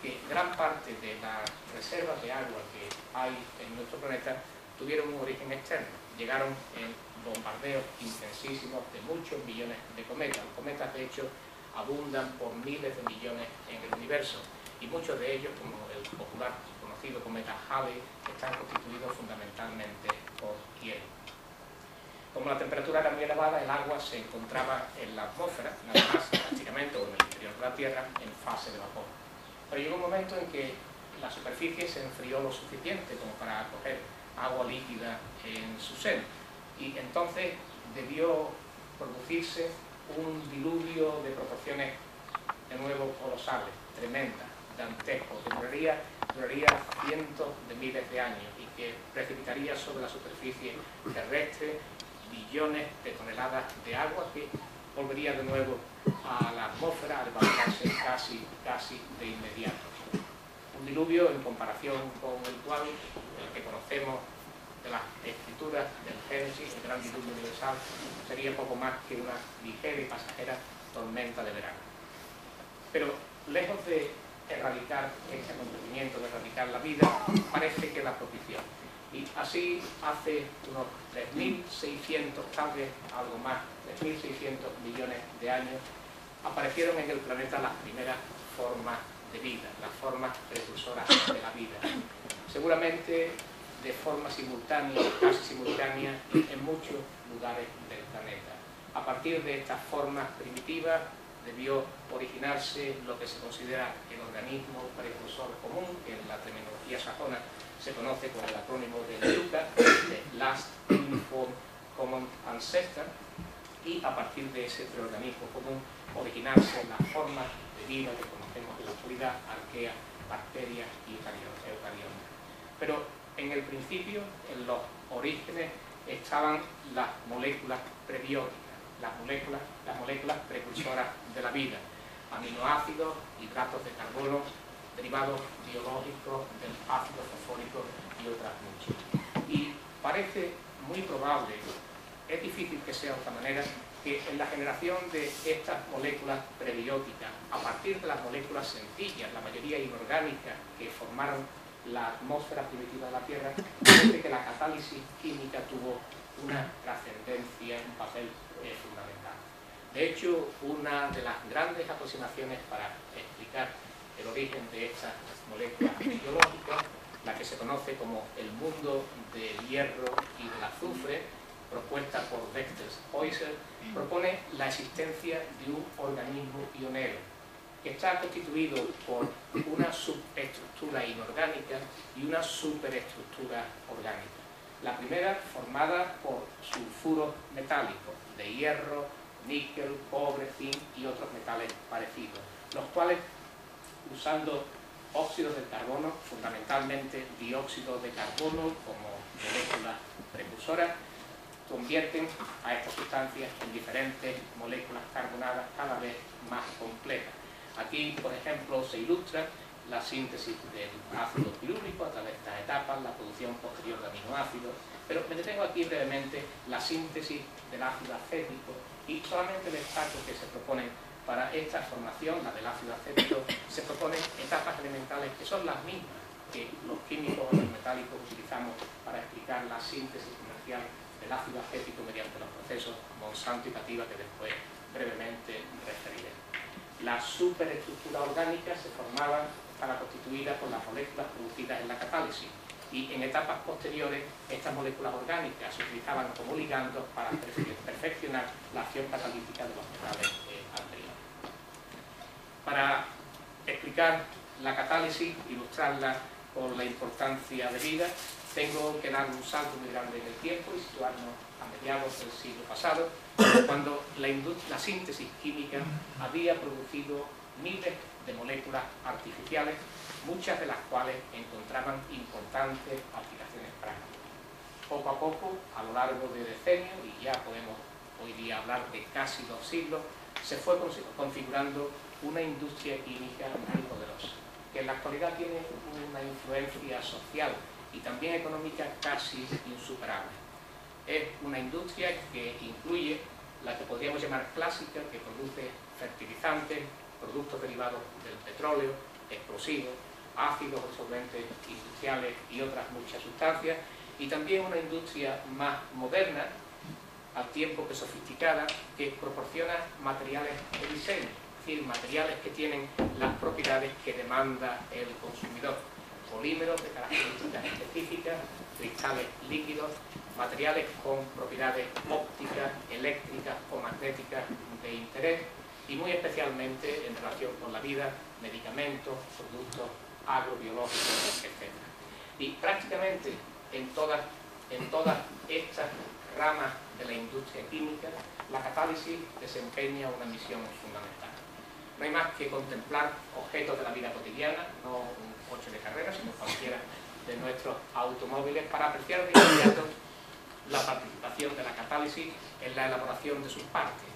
Speaker 1: que gran parte de las reservas de agua que hay en nuestro planeta tuvieron un origen externo. Llegaron en bombardeos intensísimos de muchos millones de cometas. Los cometas, de hecho, abundan por miles de millones en el universo, y muchos de ellos, como el popular conocido cometa Halley, están constituidos fundamentalmente por hielo. Como la temperatura era muy elevada, el agua se encontraba en la atmósfera, nada más prácticamente, o en el interior de la Tierra, en fase de vapor. Pero llegó un momento en que la superficie se enfrió lo suficiente como para acoger agua líquida en su seno, y entonces debió producirse un diluvio de proporciones de nuevo colosales, tremendas, dantescos, que duraría cientos de miles de años y que precipitaría sobre la superficie terrestre billones de toneladas de agua que volvería de nuevo a la atmósfera al evaporarse casi de inmediato. Un diluvio en comparación con el cual, el que conocemos de las escrituras del Génesis, el gran diluvio universal, sería poco más que una ligera y pasajera tormenta de verano. Pero lejos de erradicar ese acontecimiento, de erradicar la vida, parece que la propició. Y así, hace unos 3.600, tal vez algo más, 3.600 millones de años, aparecieron en el planeta las primeras formas de vida, las formas precursoras de la vida. Seguramente de forma simultánea, casi simultánea, en muchos lugares del planeta. A partir de estas formas primitivas debió originarse lo que se considera el organismo precursor común, que en la terminología sajona se conoce con el acrónimo de LUCA, de Last Uniform Common Ancestor, y a partir de ese organismo común originarse las formas de vida que conocemos en la actualidad, arqueas, bacterias y eucariotas. Pero en el principio, en los orígenes, estaban las moléculas prebióticas, las moléculas precursoras de la vida, aminoácidos, hidratos de carbono, derivados biológicos del ácido fosfórico y otras muchas. Y parece muy probable, es difícil que sea de otra manera, que en la generación de estas moléculas prebióticas, a partir de las moléculas sencillas, la mayoría inorgánicas que formaron la atmósfera primitiva de la Tierra, parece que la catálisis química tuvo una trascendencia, un papel fundamental. De hecho, una de las grandes aproximaciones para explicar el origen de estas moléculas biológicas, la que se conoce como el mundo del hierro y del azufre, propuesta por Dexter Oyser, propone la existencia de un organismo pionero que está constituido por una subestructura inorgánica y una superestructura orgánica. La primera formada por sulfuros metálicos de hierro, níquel, cobre, zinc y otros metales parecidos, los cuales, usando óxidos del carbono, fundamentalmente dióxido de carbono como molécula precursora, convierten a estas sustancias en diferentes moléculas carbonadas cada vez más complejas. Aquí, por ejemplo, se ilustra la síntesis del ácido pirúvico a través de estas etapas, la producción posterior de aminoácidos, pero me detengo aquí brevemente la síntesis del ácido acético y solamente destaco que se proponen para esta formación, la del ácido acético, se proponen etapas elementales que son las mismas que los químicos o los metálicos utilizamos para explicar la síntesis comercial del ácido acético mediante los procesos Monsanto y Cativa que después brevemente referiré. La superestructura orgánica se formaba, estaba constituida por las moléculas producidas en la catálisis y en etapas posteriores estas moléculas orgánicas se utilizaban como ligandos para perfeccionar la acción catalítica de los metales anteriores. Para explicar la catálisis, ilustrarla con la importancia de vida, tengo que dar un salto muy grande en el tiempo y situarnos a mediados del siglo pasado, cuando la síntesis química había producido miles de moléculas artificiales, muchas de las cuales encontraban importantes aplicaciones prácticas. Poco a poco, a lo largo de decenios, y ya podemos hoy día hablar de casi 2 siglos, se fue configurando una industria química muy poderosa, que en la actualidad tiene una influencia social y también económica casi insuperable. Es una industria que incluye la que podríamos llamar clásica, que produce fertilizantes, productos derivados del petróleo, explosivos, ácidos o solventes industriales y otras muchas sustancias, y también una industria más moderna, al tiempo que sofisticada, que proporciona materiales de diseño, es decir, materiales que tienen las propiedades que demanda el consumidor. Polímeros de características específicas, cristales líquidos, materiales con propiedades ópticas, eléctricas o magnéticas de interés y muy especialmente en relación con la vida, medicamentos, productos agrobiológicos, etc. Y prácticamente en todas estas ramas de la industria química, la catálisis desempeña una misión fundamental. No hay más que contemplar objetos de la vida cotidiana, no un coche de carrera, sino cualquiera de nuestros automóviles, para apreciar de inmediato la participación de la catálisis en la elaboración de sus partes.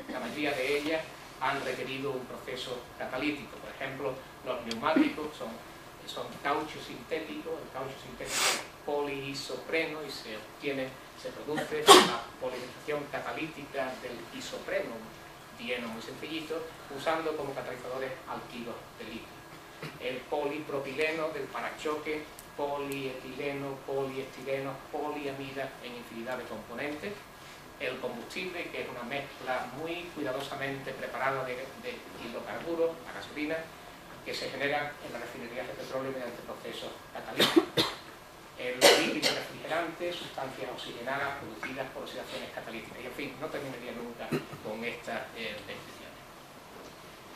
Speaker 1: La mayoría de ellas han requerido un proceso catalítico. Por ejemplo, los neumáticos son caucho sintético, el caucho sintético es poliisopreno y se produce la polinización catalítica del isopreno, dieno muy sencillito, usando como catalizadores alquilos de litio. el polipropileno del parachoque, polietileno, poliestireno, poliamida en infinidad de componentes, el combustible, que es una mezcla muy cuidadosamente preparada de hidrocarburos, la gasolina, que se genera en las refinerías de petróleo mediante procesos catalíticos. El líquido refrigerante, sustancias oxigenadas producidas por oxidaciones catalíticas. Y en fin, no terminaría nunca con estas descripciones.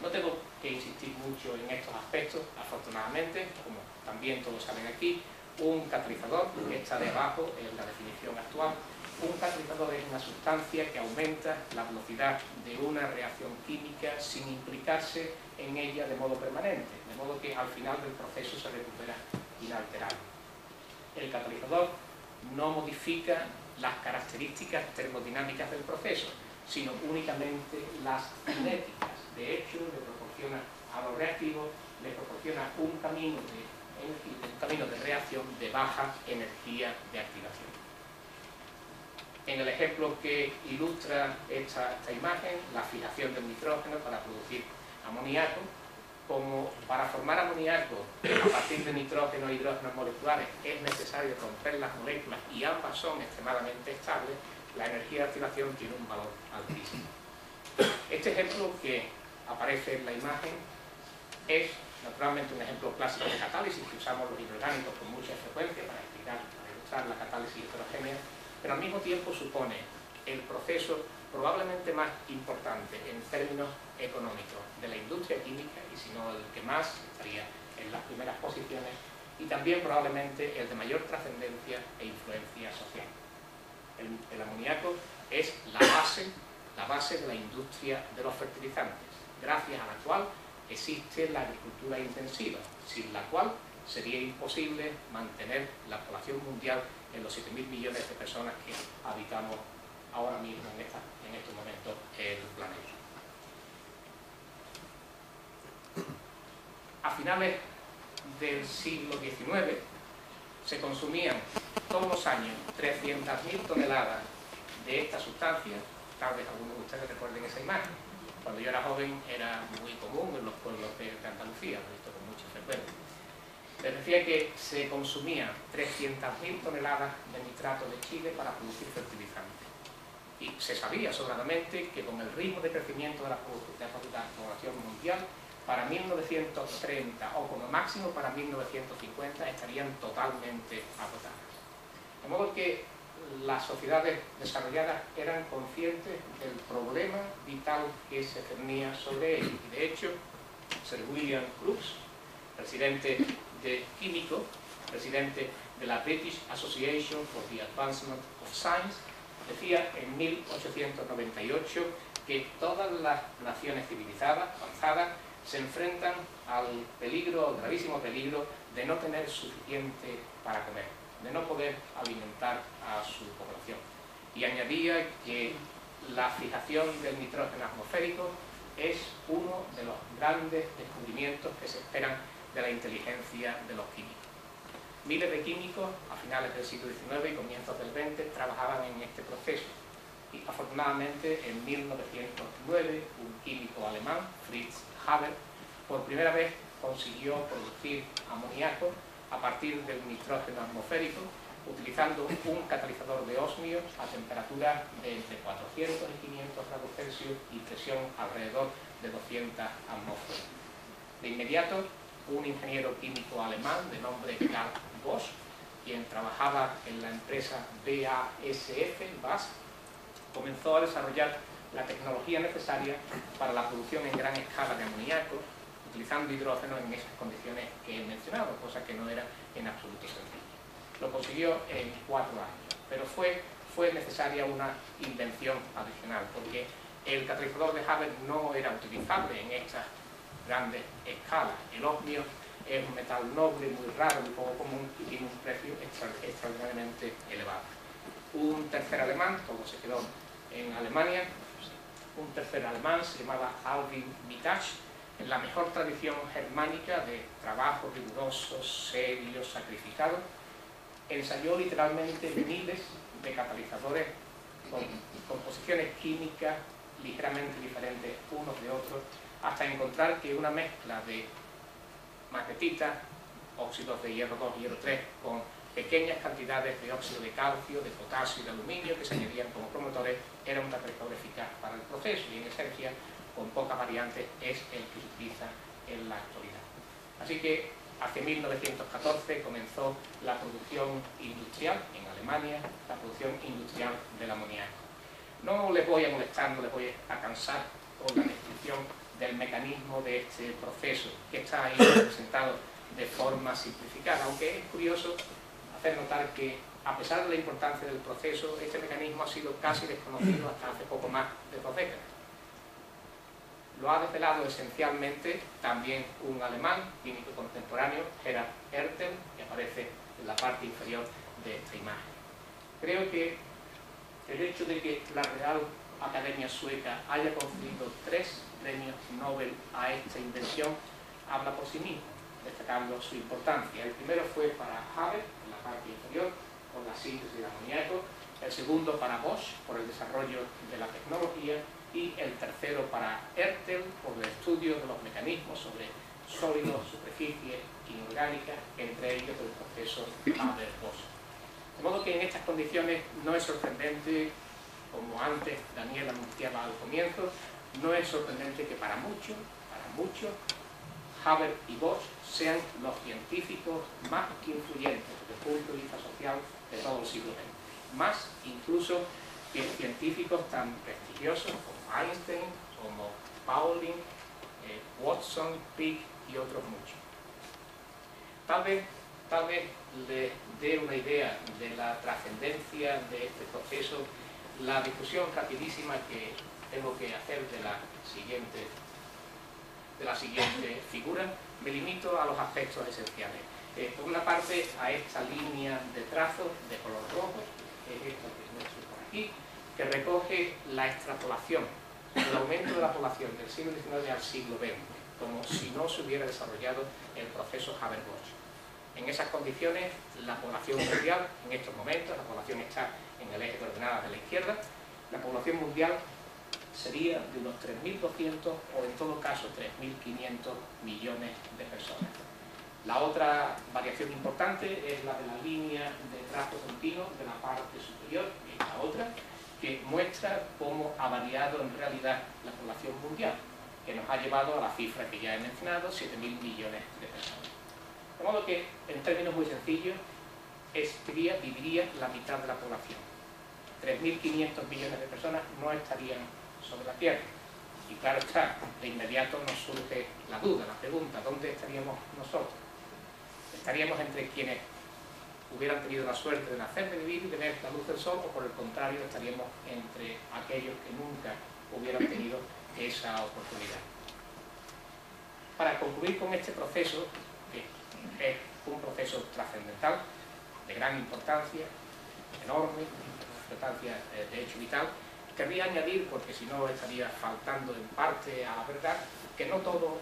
Speaker 1: No tengo que insistir mucho en estos aspectos, afortunadamente, como también todos saben aquí. Un catalizador, que está debajo en la definición actual. Un catalizador es una sustancia que aumenta la velocidad de una reacción química sin implicarse en ella de modo permanente, de modo que al final del proceso se recupera inalterable. El catalizador no modifica las características termodinámicas del proceso, sino únicamente las cinéticas. De hecho, le proporciona a los reactivos, le proporciona un camino de reacción de baja energía de activación. En el ejemplo que ilustra esta imagen, la fijación del nitrógeno para producir amoníaco, como para formar amoníaco a partir de nitrógeno e hidrógenos moleculares es necesario romper las moléculas y ambas son extremadamente estables, la energía de activación tiene un valor altísimo. Este ejemplo que aparece en la imagen es naturalmente un ejemplo clásico de catálisis que usamos los inorgánicos con mucha frecuencia para explicar, para ilustrar la catálisis heterogénea, pero al mismo tiempo supone el proceso probablemente más importante en términos económicos de la industria química, y si no el que más estaría en las primeras posiciones, y también probablemente el de mayor trascendencia e influencia social. El amoníaco es la base de la industria de los fertilizantes, gracias a la cual existe la agricultura intensiva, sin la cual sería imposible mantener la población mundial en los 7.000 millones de personas que habitamos ahora mismo en estos momentos el planeta. A finales del siglo XIX se consumían todos los años 300.000 toneladas de esta sustancia. Tal vez algunos de ustedes recuerden esa imagen. Cuando yo era joven era muy común en los pueblos de Andalucía, lo he visto con mucha frecuencia. Les decía que se consumían 300.000 toneladas de nitrato de Chile para producir fertilizantes. Y se sabía sobradamente que con el ritmo de crecimiento de la población mundial, para 1930 o como máximo para 1950 estarían totalmente agotadas. De modo que las sociedades desarrolladas eran conscientes del problema vital que se cernía sobre ellos. Y de hecho, Sir William Crookes, presidente de Químico, presidente de la British Association for the Advancement of Science, decía en 1898 que todas las naciones civilizadas, avanzadas, se enfrentan al peligro, al gravísimo peligro de no tener suficiente para comer, de no poder alimentar a su población. Y añadía que la fijación del nitrógeno atmosférico es uno de los grandes descubrimientos que se esperan de la inteligencia de los químicos. Miles de químicos a finales del siglo XIX y comienzos del XX trabajaban en este proceso. Y afortunadamente en 1909 un químico alemán, Fritz Haber, por primera vez consiguió producir amoníaco a partir del nitrógeno atmosférico utilizando un catalizador de osmio a temperatura de entre 400 y 500 grados Celsius y presión alrededor de 200 atmósferas. De inmediato, un ingeniero químico alemán de nombre Karl Bosch, quien trabajaba en la empresa BASF, comenzó a desarrollar la tecnología necesaria para la producción en gran escala de amoníaco, utilizando hidrógeno en esas condiciones que he mencionado, cosa que no era en absoluto sencilla. Lo consiguió en 4 años, pero fue necesaria una invención adicional, porque el catalizador de Haber no era utilizable en estas grandes escalas. El osmio es un metal noble, muy raro, muy poco común y tiene un precio extraordinariamente elevado. Un tercer alemán, todo se quedó en Alemania, un tercer alemán se llamaba Alvin Mittag, en la mejor tradición germánica de trabajo riguroso, serio, sacrificado, ensayó literalmente miles de catalizadores con composiciones químicas ligeramente diferentes unos de otros, hasta encontrar que una mezcla de magnetita, óxidos de hierro 2 y hierro 3 con pequeñas cantidades de óxido de calcio, de potasio y de aluminio que se añadían como promotores, era un catalizador eficaz para el proceso y en esencia, con pocas variantes, es el que se utiliza en la actualidad. Así que hacia 1914 comenzó la producción industrial en Alemania, la producción industrial del amoníaco. No les voy a molestar, no les voy a cansar con la descripción del mecanismo de este proceso, que está ahí representado de forma simplificada, aunque es curioso hacer notar que, a pesar de la importancia del proceso, este mecanismo ha sido casi desconocido hasta hace poco más de 2 décadas. Lo ha desvelado esencialmente también un alemán, químico contemporáneo, Gerhard Ertel, que aparece en la parte inferior de esta imagen. Creo que el hecho de que la Real Academia Sueca haya concedido 3 premios Nobel a esta invención habla por sí mismo, destacando su importancia. El primero fue para Haber, en la parte inferior, por la síntesis de amoníaco; el segundo para Bosch, por el desarrollo de la tecnología; y el tercero para Ertel, por el estudio de los mecanismos sobre sólidos, superficies inorgánicas, entre ellos el proceso Haber-Bosch. De modo que en estas condiciones no es sorprendente, como antes Daniel anunciaba al comienzo, no es sorprendente que para muchos, Haber y Bosch sean los científicos más influyentes desde el punto de vista social de todo el siglo XX. Más incluso que científicos tan prestigiosos como Einstein, como Pauling, Watson, Pick y otros muchos. Tal vez les dé una idea de la trascendencia de este proceso la discusión rapidísima que tengo que hacer de la siguiente figura. Me limito a los aspectos esenciales. Por una parte, a esta línea de trazo de color rojo, es esta que muestro por aquí, que recoge la extrapolación del aumento de la población del siglo XIX al siglo XX, como si no se hubiera desarrollado el proceso Haber-Bosch. En esas condiciones, la población mundial, en estos momentos, la población está en el eje de coordenadas de la izquierda, la población mundial sería de unos 3.200 o en todo caso 3.500 millones de personas. La otra variación importante es la de la línea de trazo continuo de la parte superior, y la otra, que muestra cómo ha variado en realidad la población mundial, que nos ha llevado a la cifra que ya he mencionado, 7.000 millones de personas. De modo que, en términos muy sencillos, viviría la mitad de la población. 3.500 millones de personas no estarían sobre la Tierra. Y claro está, de inmediato nos surge la duda, la pregunta: ¿dónde estaríamos nosotros? ¿Estaríamos entre quienes hubieran tenido la suerte de nacer, de vivir y de ver la luz del sol, o por el contrario estaríamos entre aquellos que nunca hubieran tenido esa oportunidad? Para concluir con este proceso, que es un proceso trascendental, de gran importancia, enorme, importancia de hecho vital, querría añadir, porque si no estaría faltando en parte a la verdad, que no todo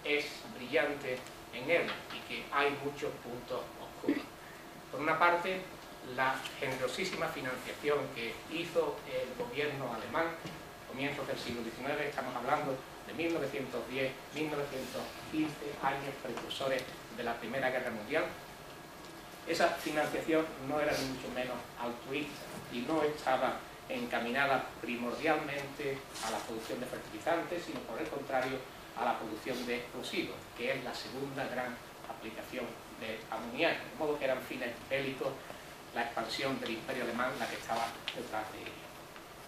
Speaker 1: es brillante en él y que hay muchos puntos oscuros. Por una parte, la generosísima financiación que hizo el gobierno alemán a comienzos del siglo XIX, estamos hablando de 1910, 1915, años precursores de la Primera Guerra Mundial. Esa financiación no era ni mucho menos altruista y no estaba encaminada primordialmente a la producción de fertilizantes, sino por el contrario a la producción de explosivos, que es la segunda gran aplicación de amoníaco. De modo que eran fines bélicos, la expansión del Imperio Alemán la que estaba detrás de ello.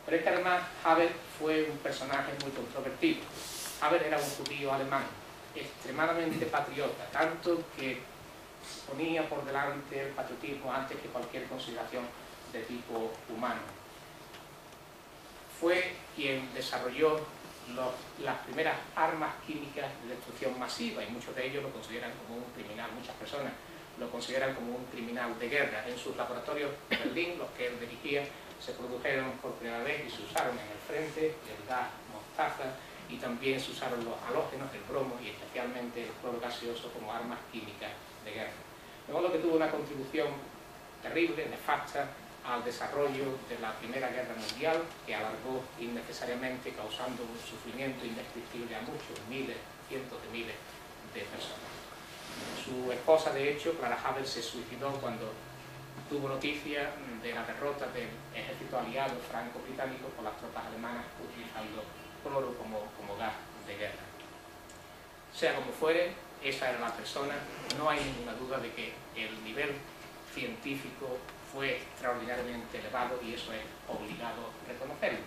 Speaker 1: Pero es que además Haber fue un personaje muy controvertido. Haber era un judío alemán, extremadamente patriota, tanto que ponía por delante el patriotismo antes que cualquier consideración de tipo humano. Fue quien desarrolló las primeras armas químicas de destrucción masiva, y muchos de ellos lo consideran como un criminal, muchas personas lo consideran como un criminal de guerra. En sus laboratorios de Berlín, los que él dirigía, se produjeron por primera vez y se usaron en el frente el gas mostaza, y también se usaron los halógenos, el bromo y especialmente el cloro gaseoso como armas químicas de guerra. De modo que tuvo una contribución terrible, nefasta, al desarrollo de la Primera Guerra Mundial, que alargó innecesariamente, causando un sufrimiento indescriptible a muchos, miles, cientos de miles de personas. Su esposa, de hecho, Clara Haber, se suicidó cuando tuvo noticia de la derrota del ejército aliado franco-británico por las tropas alemanas utilizando cloro como gas de guerra. Sea como fuere, esa era la persona. No hay ninguna duda de que el nivel científico fue extraordinariamente elevado y eso es obligado reconocerlo.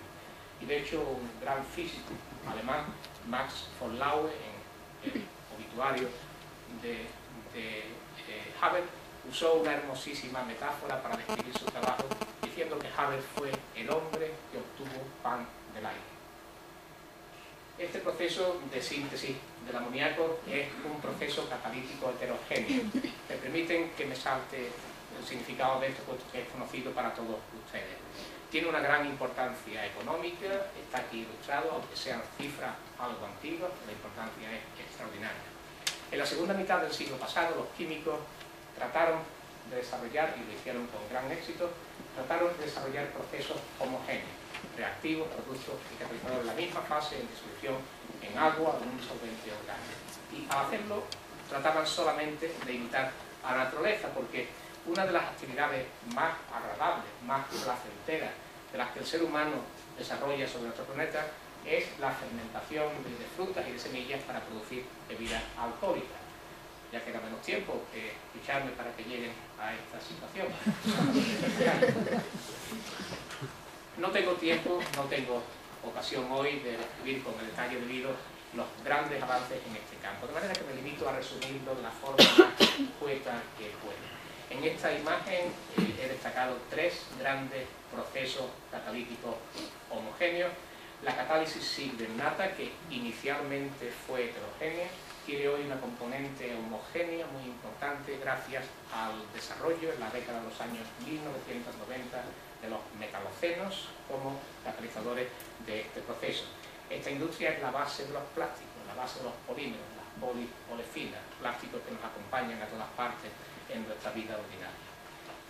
Speaker 1: Y de hecho, un gran físico alemán, Max von Laue, en el obituario de Haber, usó una hermosísima metáfora para describir su trabajo, diciendo que Haber fue el hombre que obtuvo pan del aire. Este proceso de síntesis del amoníaco es un proceso catalítico heterogéneo. Me permiten que me salte el significado de esto, puesto que es conocido para todos ustedes. Tiene una gran importancia económica, está aquí ilustrado, aunque sean cifras algo antiguas, la importancia es extraordinaria. En la segunda mitad del siglo pasado, los químicos trataron de desarrollar, y lo hicieron con gran éxito, trataron de desarrollar procesos homogéneos, reactivos, productos y catalizadores en la misma fase, en disolución en agua o en un solvente orgánico. Y al hacerlo, trataban solamente de imitar a la naturaleza, porque una de las actividades más agradables, más placenteras, de las que el ser humano desarrolla sobre nuestro planeta, es la fermentación de frutas y de semillas para producir bebidas alcohólicas. Ya queda menos tiempo que escucharme para que lleguen a esta situación. No tengo tiempo, no tengo ocasión hoy de describir con el detalle debido los grandes avances en este campo, de manera que me limito a resumirlo de la forma más escueta que puedo. En esta imagen he destacado tres grandes procesos catalíticos homogéneos. La catálisis Ziegler-Natta, que inicialmente fue heterogénea, tiene hoy una componente homogénea muy importante gracias al desarrollo en la década de los años 1990 de los metalocenos como catalizadores de este proceso. Esta industria es la base de los plásticos, la base de los polímeros, las poliefinas, plásticos que nos acompañan a todas partes en nuestra vida ordinaria.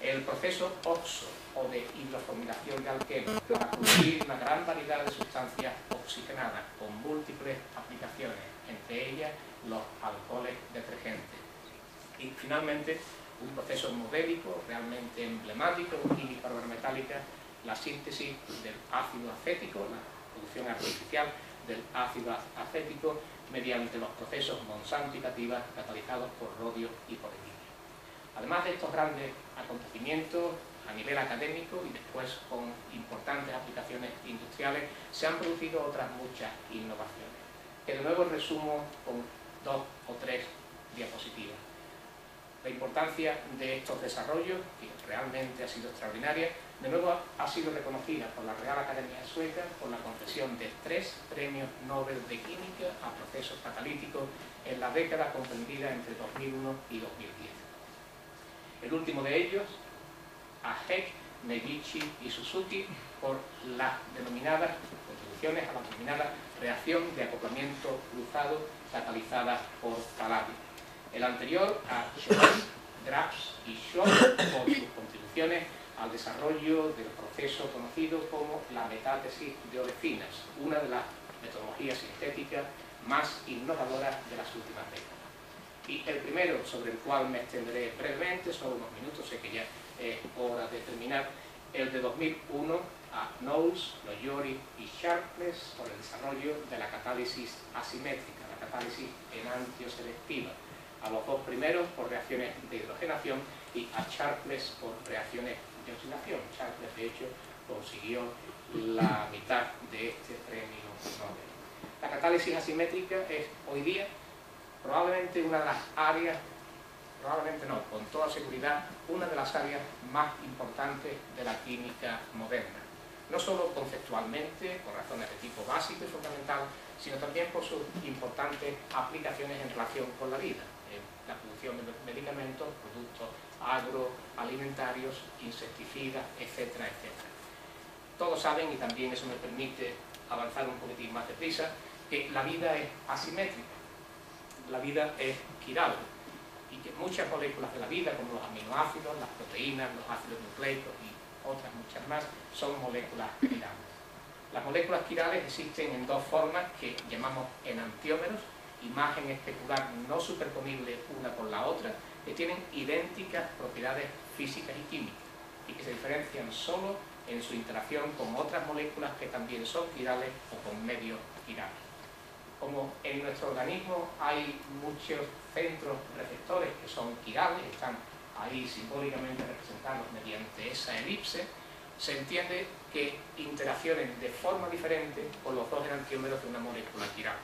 Speaker 1: El proceso OXO, o de hidroformilación de alquenos, para producir una gran variedad de sustancias oxigenadas con múltiples aplicaciones, entre ellas los alcoholes detergentes. Y finalmente, un proceso modélico, realmente emblemático, en química organometálica, la síntesis del ácido acético, la producción artificial del ácido acético mediante los procesos Monsanto y Cativa catalizados por rodio y por equilibrio. Además de estos grandes acontecimientos a nivel académico y después con importantes aplicaciones industriales, se han producido otras muchas innovaciones, que de nuevo resumo con 2 o 3 diapositivas. La importancia de estos desarrollos, que realmente ha sido extraordinaria, de nuevo ha sido reconocida por la Real Academia Sueca con la concesión de 3 premios Nobel de Química a procesos catalíticos en la década comprendida entre 2001 y 2010. El último de ellos, a Heck, Negishi y Suzuki, por las denominadas contribuciones a la denominada reacción de acoplamiento cruzado catalizada por paladio. El anterior, a Schoen, Drax y Scholl, por sus contribuciones al desarrollo del proceso conocido como la metátesis de olefinas, una de las metodologías sintéticas más innovadoras de las últimas décadas. Y el primero, sobre el cual me extenderé brevemente, solo unos minutos, sé que ya es hora de terminar, el de 2001, a Knowles, Loyori y Sharpless, por el desarrollo de la catálisis asimétrica, la catálisis enantioselectiva. A los dos primeros por reacciones de hidrogenación y a Sharpless por reacciones de oxidación. Sharpless, de hecho, consiguió la mitad de este premio Nobel. La catálisis asimétrica es hoy día probablemente una de las áreas, probablemente no, con toda seguridad, una de las áreas más importantes de la química moderna. No solo conceptualmente, por razones de tipo básico y fundamental, sino también por sus importantes aplicaciones en relación con la vida, la producción de medicamentos, productos agroalimentarios, insecticidas, etcétera, etcétera. Todos saben, y también eso me permite avanzar un poquitín más deprisa, que la vida es asimétrica, la vida es quiral, y que muchas moléculas de la vida, como los aminoácidos, las proteínas, los ácidos nucleicos y otras muchas más, son moléculas quirales. Las moléculas quirales existen en dos formas que llamamos enantiómeros, imagen especular no superponible una con la otra, que tienen idénticas propiedades físicas y químicas y que se diferencian solo en su interacción con otras moléculas que también son quirales o con medios quirales. Como en nuestro organismo hay muchos centros receptores que son quirales, están ahí simbólicamente representados mediante esa elipse, se entiende que interaccionen de forma diferente con los dos enantiómeros de una molécula quiral.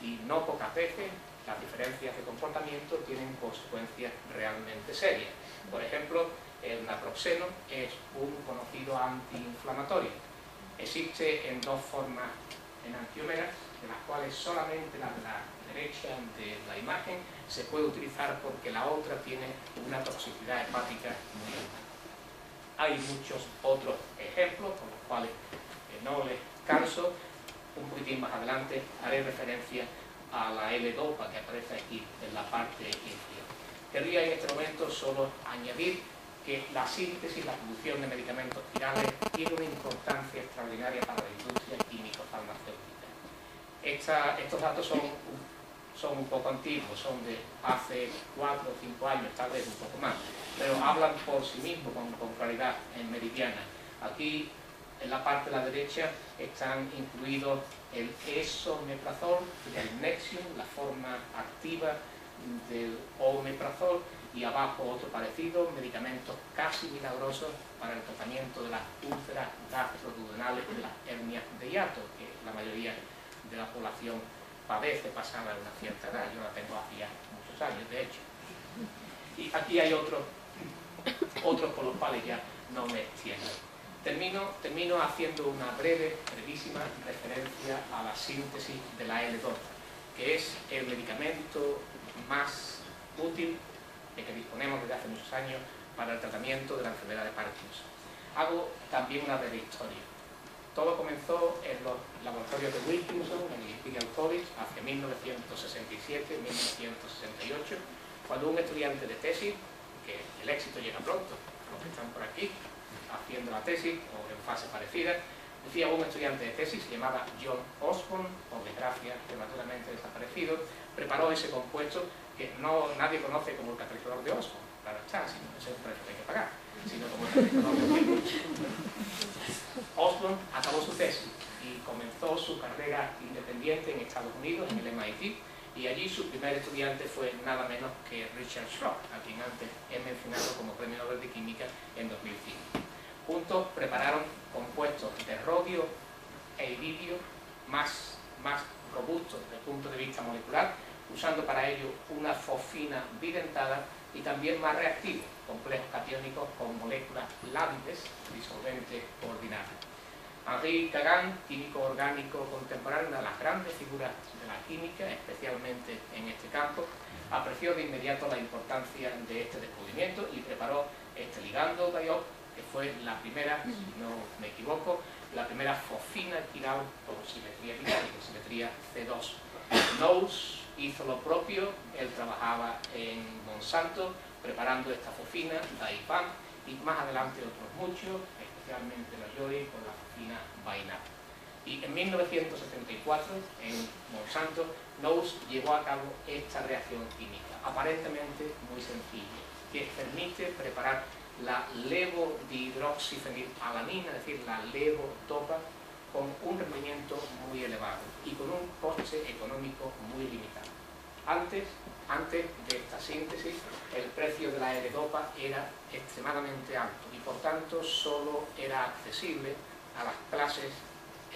Speaker 1: Y no pocas veces las diferencias de comportamiento tienen consecuencias realmente serias. Por ejemplo, el naproxeno es un conocido antiinflamatorio. Existe en dos formas enantiómeras, de las cuales solamente la de la derecha de la imagen se puede utilizar porque la otra tiene una toxicidad hepática muy alta. Hay muchos otros ejemplos, con los cuales no les canso. Un poquitín más adelante haré referencia a la L-Dopa que aparece aquí en la parte inferior. Querría en este momento solo añadir que la síntesis, la producción de medicamentos quirales tiene una importancia extraordinaria para la industria químico-farmacéutica. Estos datos son un poco antiguos, son de hace 4 o 5 años, tal vez un poco más, pero hablan por sí mismos con claridad en meridiana. Aquí, en la parte de la derecha, están incluidos el esomeprazol, el Nexium, la forma activa del omeprazol, y abajo otro parecido, medicamentos casi milagrosos para el tratamiento de las úlceras gastroduodenales y de las hernias de hiato, que la mayoría de la población padece pasada una cierta edad. Yo la tengo hace ya muchos años, de hecho. Y aquí hay otros por los cuales ya no me extiendo. Termino haciendo una brevísima referencia a la síntesis de la L-Dopa, que es el medicamento más útil de que disponemos desde hace muchos años para el tratamiento de la enfermedad de Parkinson. Hago también una breve historia. Todo comenzó en los laboratorios de Wilkinson, en el Imperial College, hacia 1967-1968, cuando un estudiante de tesis, que el éxito llega pronto, los que están por aquí, haciendo la tesis o en fase parecida, decía un estudiante de tesis, se llamaba John Osborne, por desgracia prematuramente desaparecido, preparó ese compuesto que nadie conoce como el catalizador de Osborne, claro está, sino que ese es un precio que hay que pagar, sino como el catalizador de Osborne acabó su tesis y comenzó su carrera independiente en Estados Unidos, en el MIT, y allí su primer estudiante fue nada menos que Richard Schrock, a quien antes he mencionado como Premio Nobel de Química en 2005. Juntos prepararon compuestos de rodio e iridio más robustos desde el punto de vista molecular, usando para ello una fosfina bidentada y también más reactivos, complejos catiónicos con moléculas lábiles disolventes ordinarias. Henri Cagan, químico orgánico contemporáneo, una de las grandes figuras de la química, especialmente en este campo, apreció de inmediato la importancia de este descubrimiento y preparó este ligando diop, que fue la primera, si no me equivoco, la primera fosfina quiral con simetría binaria, con simetría C2. Knowles hizo lo propio, él trabajaba en Monsanto preparando esta fosfina, DAIPAM, y más adelante otros muchos, especialmente la Joy con la fosfina Vainap. Y en 1974, en Monsanto, Knowles llevó a cabo esta reacción química, aparentemente muy sencilla, que permite preparar la levodihidroxifenilalanina, es decir, la levodopa, con un rendimiento muy elevado y con un coste económico muy limitado. Antes de esta síntesis, el precio de la L-Dopa era extremadamente alto y por tanto solo era accesible a las clases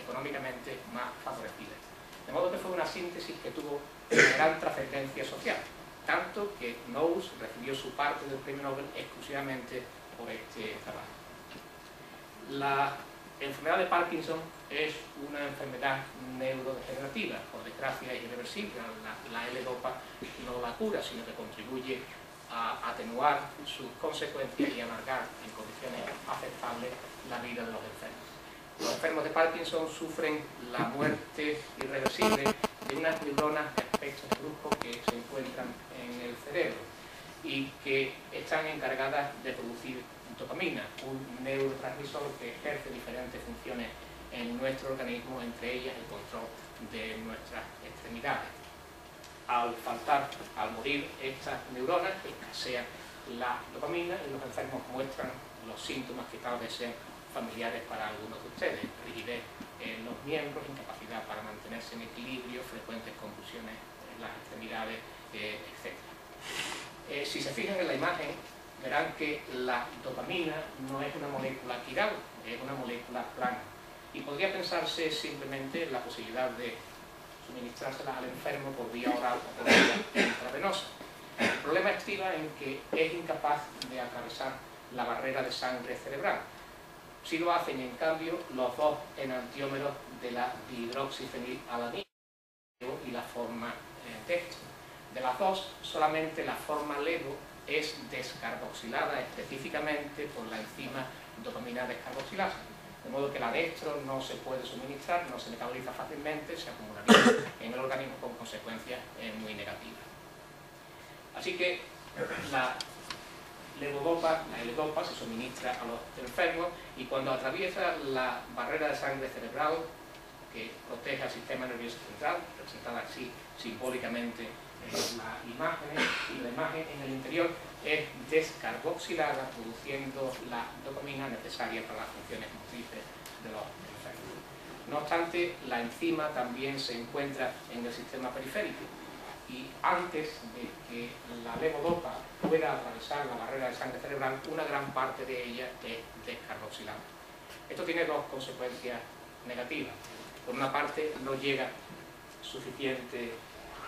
Speaker 1: económicamente más favorecidas. De modo que fue una síntesis que tuvo una gran trascendencia social, tanto que Knowles recibió su parte del premio Nobel exclusivamente por este trabajo. La enfermedad de Parkinson es una enfermedad neurodegenerativa, por desgracia es irreversible. La L-Dopa no la cura, sino que contribuye a atenuar sus consecuencias y alargar en condiciones aceptables la vida de los enfermos. Los enfermos de Parkinson sufren la muerte irreversible de unas neuronas de aspectos bruscos que se encuentran en el cerebro y que están encargadas de producir dopamina, un neurotransmisor que ejerce diferentes funciones en nuestro organismo, entre ellas el control de nuestras extremidades. al faltar, al morir estas neuronas, escasea la dopamina y los enfermos muestran los síntomas que tal vez sean familiares para algunos de ustedes: rigidez en los miembros, incapacidad para mantenerse en equilibrio, frecuentes convulsiones en las extremidades, etc. Si se fijan en la imagen, verán que la dopamina no es una molécula quiral, es una molécula plana. Y podría pensarse simplemente en la posibilidad de suministrársela al enfermo por vía oral o por vía intravenosa. El problema estriba en que es incapaz de atravesar la barrera de sangre cerebral. Sí lo hacen, en cambio, los dos enantiómeros de la dihidroxifenilalanina y la forma dextro. De las dos, solamente la forma levo es descarboxilada específicamente por la enzima dopamina descarboxilasa. De modo que la dextro no se puede suministrar, no se metaboliza fácilmente, se acumularía en el organismo con consecuencias muy negativas. Así que la levodopa, la L-dopa, se suministra a los enfermos y cuando atraviesa la barrera de sangre cerebral que protege al sistema nervioso central, representada así simbólicamente en la imagen, y la imagen en el interior es descarboxilada, produciendo la dopamina necesaria para las funciones motrices de los enfermos. No obstante, la enzima también se encuentra en el sistema periférico, y antes de que la levodopa pueda atravesar la barrera de sangre cerebral, una gran parte de ella es descarboxilada. Esto tiene dos consecuencias negativas. Por una parte, no llega suficiente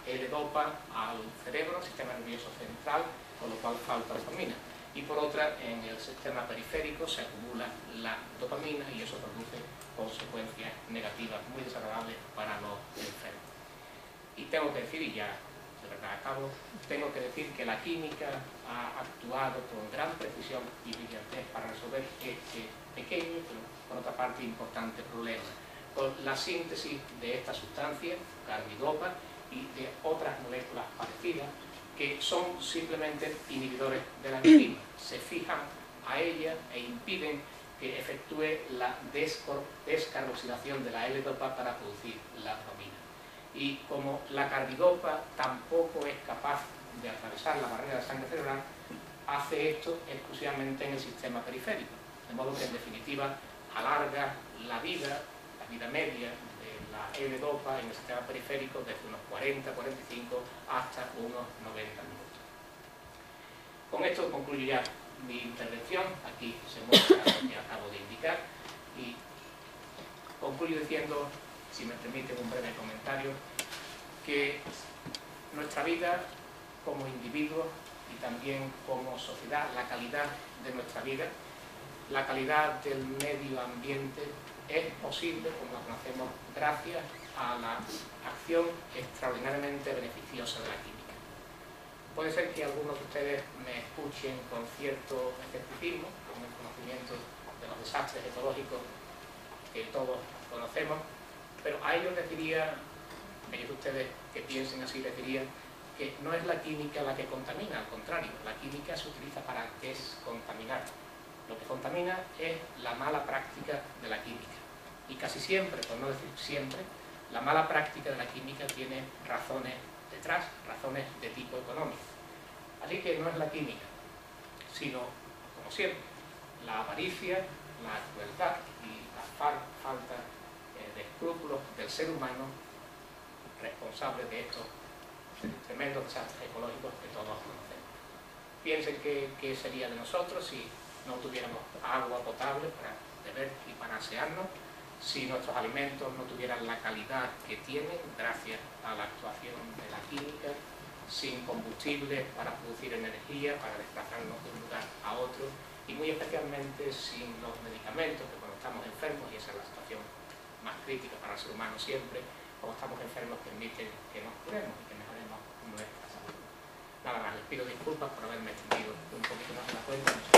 Speaker 1: L-dopa al cerebro, al sistema nervioso central, con lo cual falta dopamina. Y por otra, en el sistema periférico se acumula la dopamina y eso produce consecuencias negativas muy desagradables para los enfermos. Y tengo que decir, y ya de verdad acabo, tengo que decir que la química ha actuado con gran precisión y brillantez para resolver este pequeño, pero por otra parte importante problema, con la síntesis de esta sustancia, carbidopa, y de otras moléculas parecidas que son simplemente inhibidores de la enzima. Se fijan a ella e impiden que efectúe la descarboxilación de la L-dopa para producir la dopamina. Y como la carbidopa tampoco es capaz de atravesar la barrera de sangre cerebral, hace esto exclusivamente en el sistema periférico, de modo que en definitiva alarga la vida media de la L-dopa en el sistema periférico desde unos 40-45 hasta unos 90 minutos. Con esto concluyo ya mi intervención. Aquí se muestra lo que acabo de indicar y concluyo diciendo, si me permiten un breve comentario, que nuestra vida como individuos y también como sociedad, la calidad de nuestra vida, la calidad del medio ambiente es posible, como la conocemos, gracias a la acción extraordinariamente beneficiosa de la química. Puede ser que algunos de ustedes me escuchen con cierto escepticismo, con el conocimiento de los desastres ecológicos que todos conocemos, pero a ellos les diría, aquellos de ustedes que piensen así, les diría que no es la química la que contamina, al contrario, la química se utiliza para descontaminar. Lo que contamina es la mala práctica de la química. Y casi siempre, por no decir siempre, la mala práctica de la química tiene razones detrás, razones de tipo económico. Así que no es la química, sino, como siempre, la avaricia, la crueldad y la falta de escrúpulos del ser humano responsable de estos tremendos desastres ecológicos que todos conocemos. Piensen qué sería de nosotros si no tuviéramos agua potable para beber y para asearnos, si nuestros alimentos no tuvieran la calidad que tienen gracias a la actuación de la química, sin combustible para producir energía, para desplazarnos de un lugar a otro, y muy especialmente sin los medicamentos, que cuando estamos enfermos, y esa es la situación más crítica para el ser humano siempre, cuando estamos enfermos permiten que nos curemos y que mejoremos nuestra salud. Nada más, les pido disculpas por haberme extendido un poquito más de la cuenta.